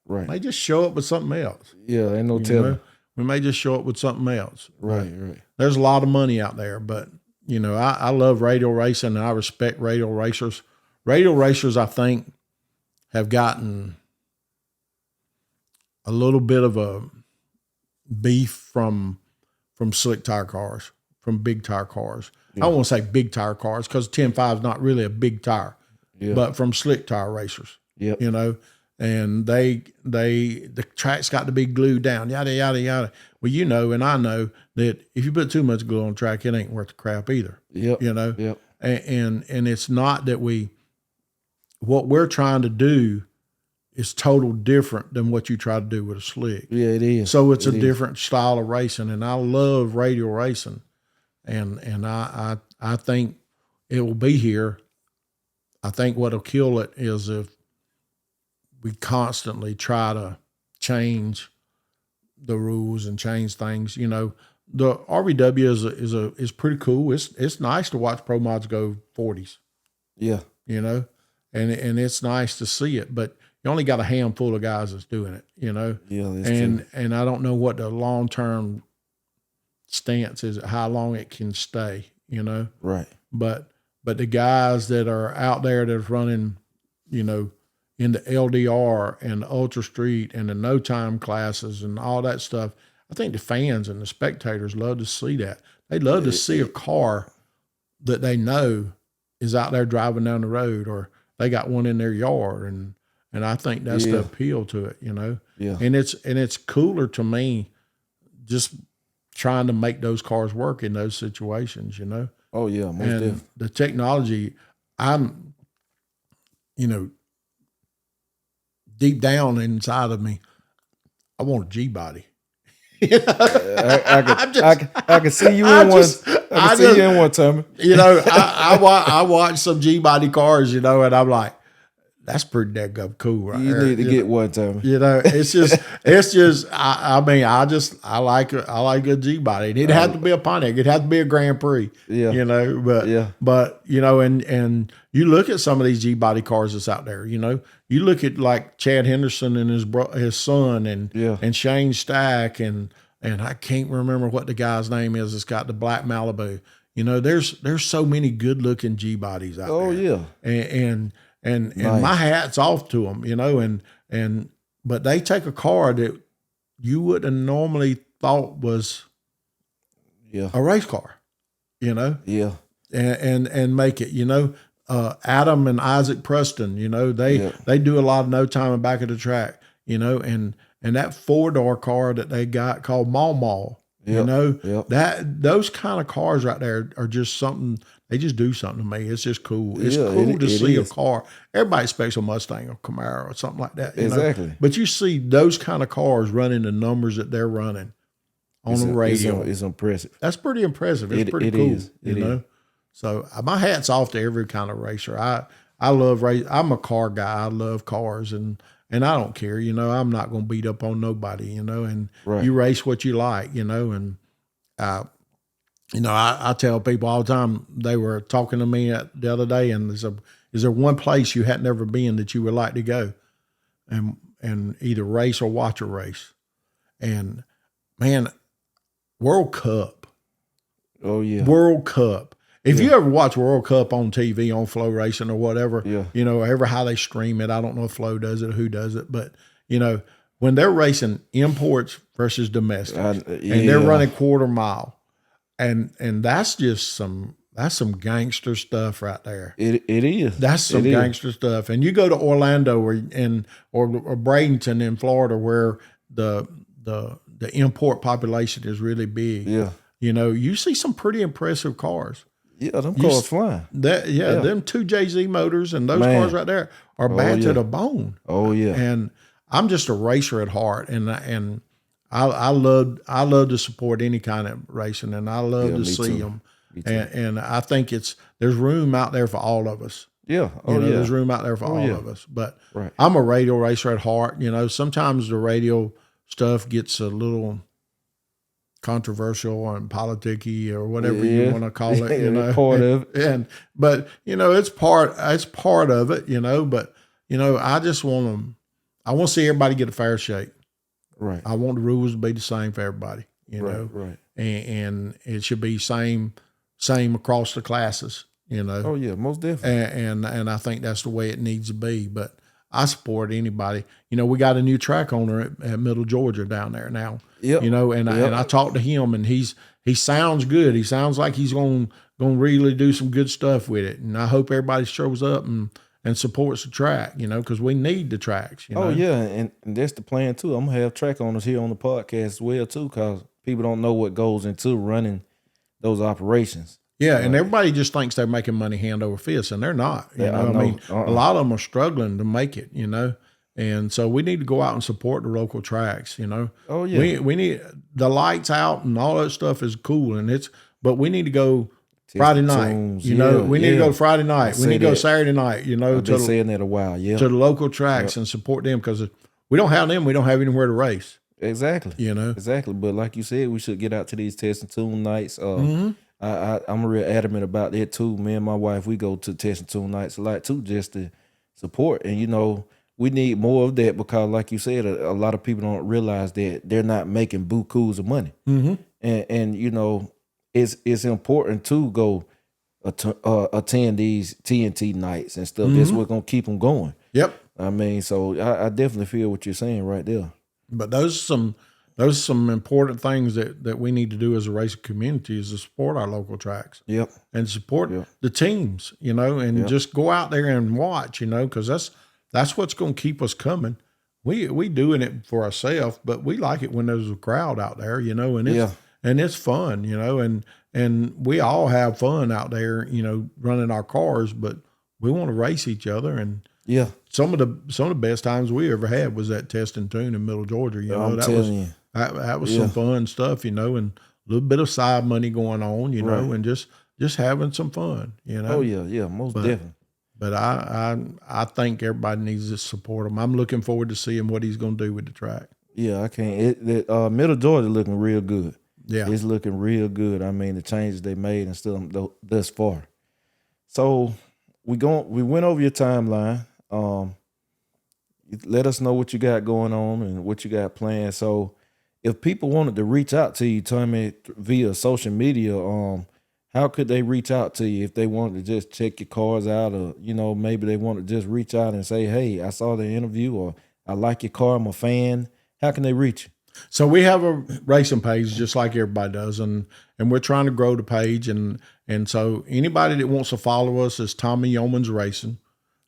Right. They just show up with something else. Yeah, ain't no telling. We may just show up with something else. Right. There's a lot of money out there, but I love radial racing and I respect radial racers. Radial racers, I think, have gotten a little bit of a beef from slick tire cars, from big tire cars. Yeah. I don't want to say big tire cars because 10.5 is not really a big tire, but from slick tire racers. Yep. And the track's got to be glued down, yada, yada, yada. Well, and I know that if you put too much glue on the track, it ain't worth the crap either. Yep. Yep. And it's not that what we're trying to do is total different than what you try to do with a slick. Yeah, it is. So it's a different style of racing, and I love radial racing. And I think it will be here. I think what'll kill it is if we constantly try to change the rules and change things. The RVW is pretty cool. It's nice to watch pro mods go 40s. Yeah. And it's nice to see it, but you only got a handful of guys that's doing it, Yeah, that's true. And I don't know what the long-term stance is, how long it can stay, Right. But the guys that are out there that's running, in the LDR and the Ultra Street and the no time classes and all that stuff, I think the fans and the spectators love to see that. They love to see a car that they know is out there driving down the road, or they got one in their yard, and I think that's the appeal to it, Yeah. And it's cooler to me just trying to make those cars work in those situations, Oh yeah, most definitely. The technology, I'm, deep down inside of me, I want a G body. I can see you in one. I can see you in one, Tommy. I watch some G body cars, and I'm like, that's pretty daggum cool, right? You need to get one, Tommy. It's just. I like a G body. It had to be a Pontiac. It had to be a Grand Prix. Yeah. But and you look at some of these G body cars that's out there. You look at like Chad Henderson and his son and Shane Stack and I can't remember what the guy's name is. It's got the black Malibu. There's so many good looking G bodies out there. Oh yeah. And nice. My hat's off to them, but they take a car that you wouldn't have normally thought was a race car, Yeah. And make it, Adam and Isaac Preston, they do a lot of no time in back of the track, and that 4-door car that they got called Mall, that those kind of cars right there are just something. They just do something to me. It's just cool. It's cool to see a car. Everybody expects a Mustang or Camaro or something like that. Exactly. But you see those kind of cars running the numbers that they're running on the radio. It's impressive. That's pretty impressive. It's pretty cool. It is. So my hat's off to every kind of racer. I love race. I'm a car guy. I love cars and I don't care. I'm not going to beat up on nobody. And you race what you like. And I tell people all the time, they were talking to me the other day, and is there one place you had never been that you would like to go and either race or watch a race? And man, World Cup. Oh yeah. World Cup. If you ever watch World Cup on TV, on Flow Racing or whatever, ever how they stream it, I don't know if Flow does it or who does it, but when they're racing imports versus domestic and they're running quarter mile, and that's just That's some gangster stuff right there. It is. That's some gangster stuff. And you go to Orlando or Bradenton in Florida, where the import population is really big. Yeah. You know, you see some pretty impressive cars. Yeah, them cars flying. Them two JZ motors and those cars right there are bad to the bone. Oh yeah. And I'm just a racer at heart, and I love to support any kind of racing, and I love to see them. And I think there's room out there for all of us. Yeah. There's room out there for all of us. But I'm a radial racer at heart. You know, sometimes the radial stuff gets a little controversial and politicky or whatever you want to call it. You know, part of it. But you know, it's part of it. You know, but you know, I just want to see everybody get a fair shake. Right. I want the rules to be the same for everybody. You know. Right. And it should be same across the classes, you know. Oh yeah, most definitely. And I think that's the way it needs to be. But I support anybody. You know, we got a new track owner at Middle Georgia down there now. Yep. You know, and I talked to him, and he sounds good. He sounds like he's gonna really do some good stuff with it. And I hope everybody shows up and supports the track, you know, because we need the tracks. You know? Oh yeah, and that's the plan too. I'm gonna have track owners here on the podcast as well too, because people don't know what goes into running those operations. Yeah, and everybody just thinks they're making money hand over fist, and they're not. You know? I mean, a lot of them are struggling to make it, you know, and so we need to go out and support the local tracks, you know. Oh yeah, we need the lights out and all that stuff is cool, but we need to go Friday night. You know, we need to go Friday night. We need to go Saturday night. You know, I've been saying that a while. Yeah, to the local tracks and support them, because if we don't have them, we don't have anywhere to race. Exactly. You know, exactly. But like you said, we should get out to these test and tune nights. I'm real adamant about that too. Me and my wife, we go to test and tune nights a lot too, just to support. And you know, we need more of that, because like you said, a lot of people don't realize that they're not making bukus of money. And you know, it's important to go attend these TNT nights and stuff. That's what's gonna keep them going. Yep. I mean, so I definitely feel what you're saying right there. But those are some important things that we need to do as a racing community, is to support our local tracks. Yep. And support the teams, you know, and just go out there and watch, you know, because that's what's going to keep us coming. We doing it for ourselves, but we like it when there's a crowd out there, you know, and it's fun, you know, and we all have fun out there, you know, running our cars, but we want to race each other. And some of the best times we ever had was that test and tune in Middle Georgia. You know, that was some fun stuff, you know, and a little bit of side money going on, you know, and just having some fun, you know. Oh yeah, most definitely. But I think everybody needs to support him. I'm looking forward to seeing what he's going to do with the track. Yeah, I can't. Middle Georgia looking real good. Yeah, it's looking real good. I mean, the changes they made and stuff thus far. So we went over your timeline. Let us know what you got going on and what you got planned. So if people wanted to reach out to you, Tommy, via social media, how could they reach out to you if they wanted to just check your cars out, or, you know, maybe they want to just reach out and say, hey, I saw the interview, or I like your car, I'm a fan. How can they reach you? So we have a racing page just like everybody does, and we're trying to grow the page, and so anybody that wants to follow us is Tommy Youmans Racing,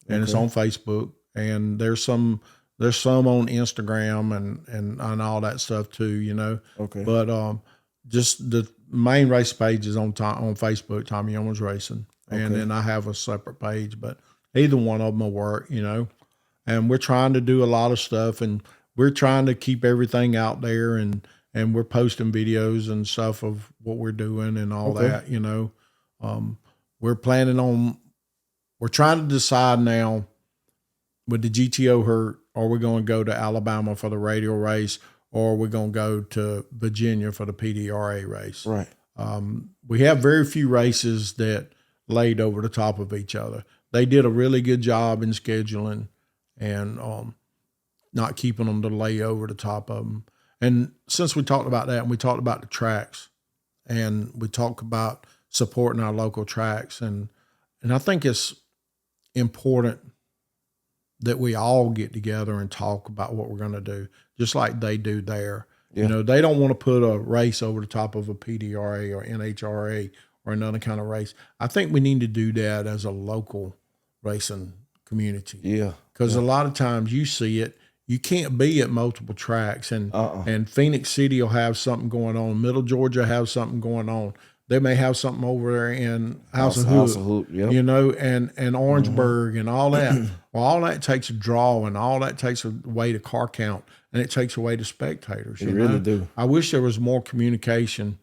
and it's on Facebook, and there's some on Instagram and all that stuff too, you know. Okay. But just the main race page is on Facebook, Tommy Youmans Racing, and then I have a separate page, but either one of them will work, you know. And we're trying to do a lot of stuff, and we're trying to keep everything out there, and we're posting videos and stuff of what we're doing and all that, you know. We're trying to decide now with the GTO hurt, are we going to go to Alabama for the radial race, or are we going to go to Virginia for the PDRA race? Right. We have very few races that laid over the top of each other. They did a really good job in scheduling and not keeping them to lay over the top of them. And since we talked about that, and we talked about the tracks, and we talked about supporting our local tracks, and I think it's important that we all get together and talk about what we're going to do, just like they do there. Yeah. You know, they don't want to put a race over the top of a PDRA or NHRA or or another kind of race. I think we need to do that as a local racing community. Yeah. Because a lot of times you see it, you can't be at multiple tracks, and Phoenix City will have something going on. Middle Georgia have something going on. They may have something over there in House of Hood, yep. you know, and Orangeburg and all that. Well, all that takes a draw, and all that takes away the car count, and it takes away the spectators. You really know? do. I wish there was more communication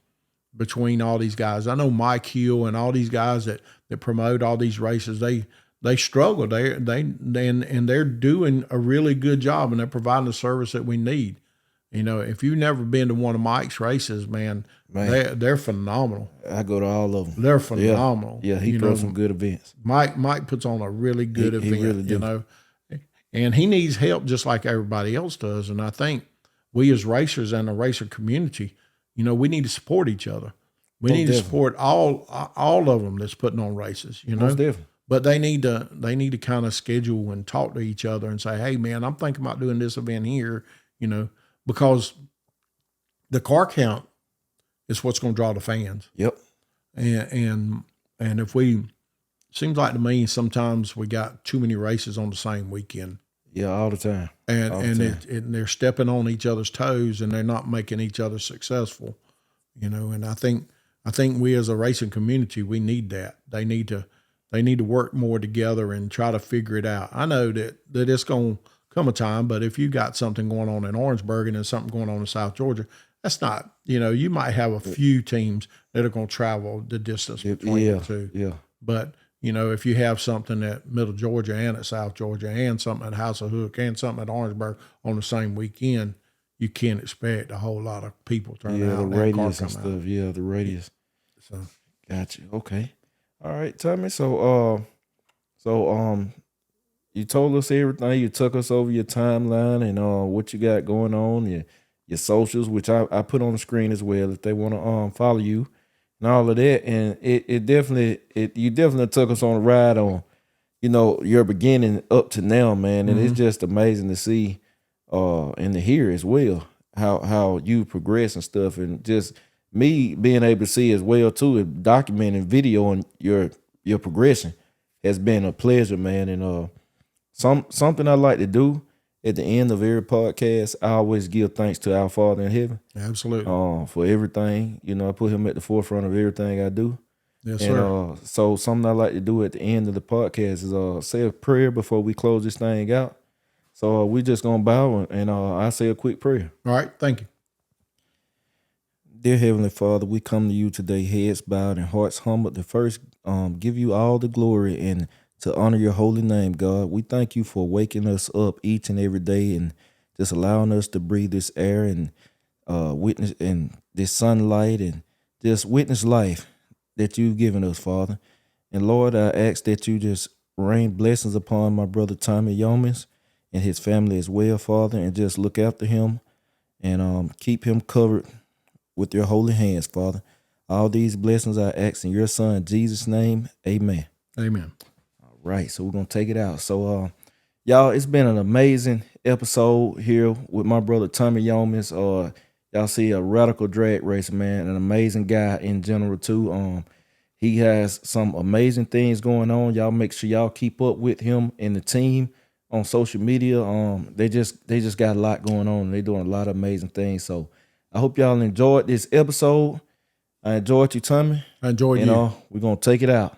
between all these guys. I know Mike Hill and all these guys that promote all these races. They struggle. They're doing a really good job, and they're providing the service that we need. You know, if you've never been to one of Mike's races, man. They're phenomenal. I go to all of them. They're phenomenal. Yeah, he throws some good events. Mike puts on a really good event, he really do. You know. And he needs help just like everybody else does. And I think we as racers and the racer community, you know, we need to support each other. We need to support all of them that's putting on races, you know. Most definitely. But they need to kind of schedule and talk to each other and say, hey, man, I'm thinking about doing this event here, you know, because the car count is what's going to draw the fans. Yep. And if seems like to me sometimes we got too many races on the same weekend. Yeah, all the time. And they're stepping on each other's toes, and they're not making each other successful, you know. And I think we as a racing community, we need that. They need to work more together and try to figure it out. I know that it's going to come a time, but if you got something going on in Orangeburg and then something going on in South Georgia, that's not, you know, you might have a few teams that are going to travel the distance between the two. Yeah. But, you know, if you have something at Middle Georgia and at South Georgia and something at House of Hook and something at Orangeburg on the same weekend, you can't expect a whole lot of people turning out. Yeah, the radius and stuff. Yeah, the radius. So, gotcha. Okay. All right, Tommy. So you told us everything. You took us over your timeline and what you got going on, your socials, which I put on the screen as well if they want to follow you and all of that. And you definitely took us on a ride on, you know, your beginning up to now, man. And it's just amazing to see and to hear as well how you progress and stuff, and just me being able to see as well too, documenting video on your progression has been a pleasure, man. And something I like to do at the end of every podcast, I always give thanks to our Father in heaven. Absolutely. For everything. You know, I put him at the forefront of everything I do. Yes, sir. So something I like to do at the end of the podcast is say a prayer before we close this thing out. So we just gonna bow and I say a quick prayer. All right, thank you. Dear Heavenly Father, we come to you today, heads bowed and hearts humbled, to first give you all the glory and to honor your holy name, God. We thank you for waking us up each and every day and just allowing us to breathe this air and witness and this sunlight and just witness life that you've given us, Father. And Lord, I ask that you just rain blessings upon my brother Tommy Youmans and his family as well, Father, and just look after him and keep him covered with your holy hands, Father. All these blessings I ask in your Son, Jesus' name, amen. Amen. All right, so we're going to take it out. So, y'all, it's been an amazing episode here with my brother Tommy Youmans. Y'all see a radical drag racer, man, an amazing guy in general, too. He has some amazing things going on. Y'all make sure y'all keep up with him and the team on social media. They just got a lot going on. They're doing a lot of amazing things. So I hope y'all enjoyed this episode. I enjoyed you, Tommy. I enjoyed you. We're going to take it out.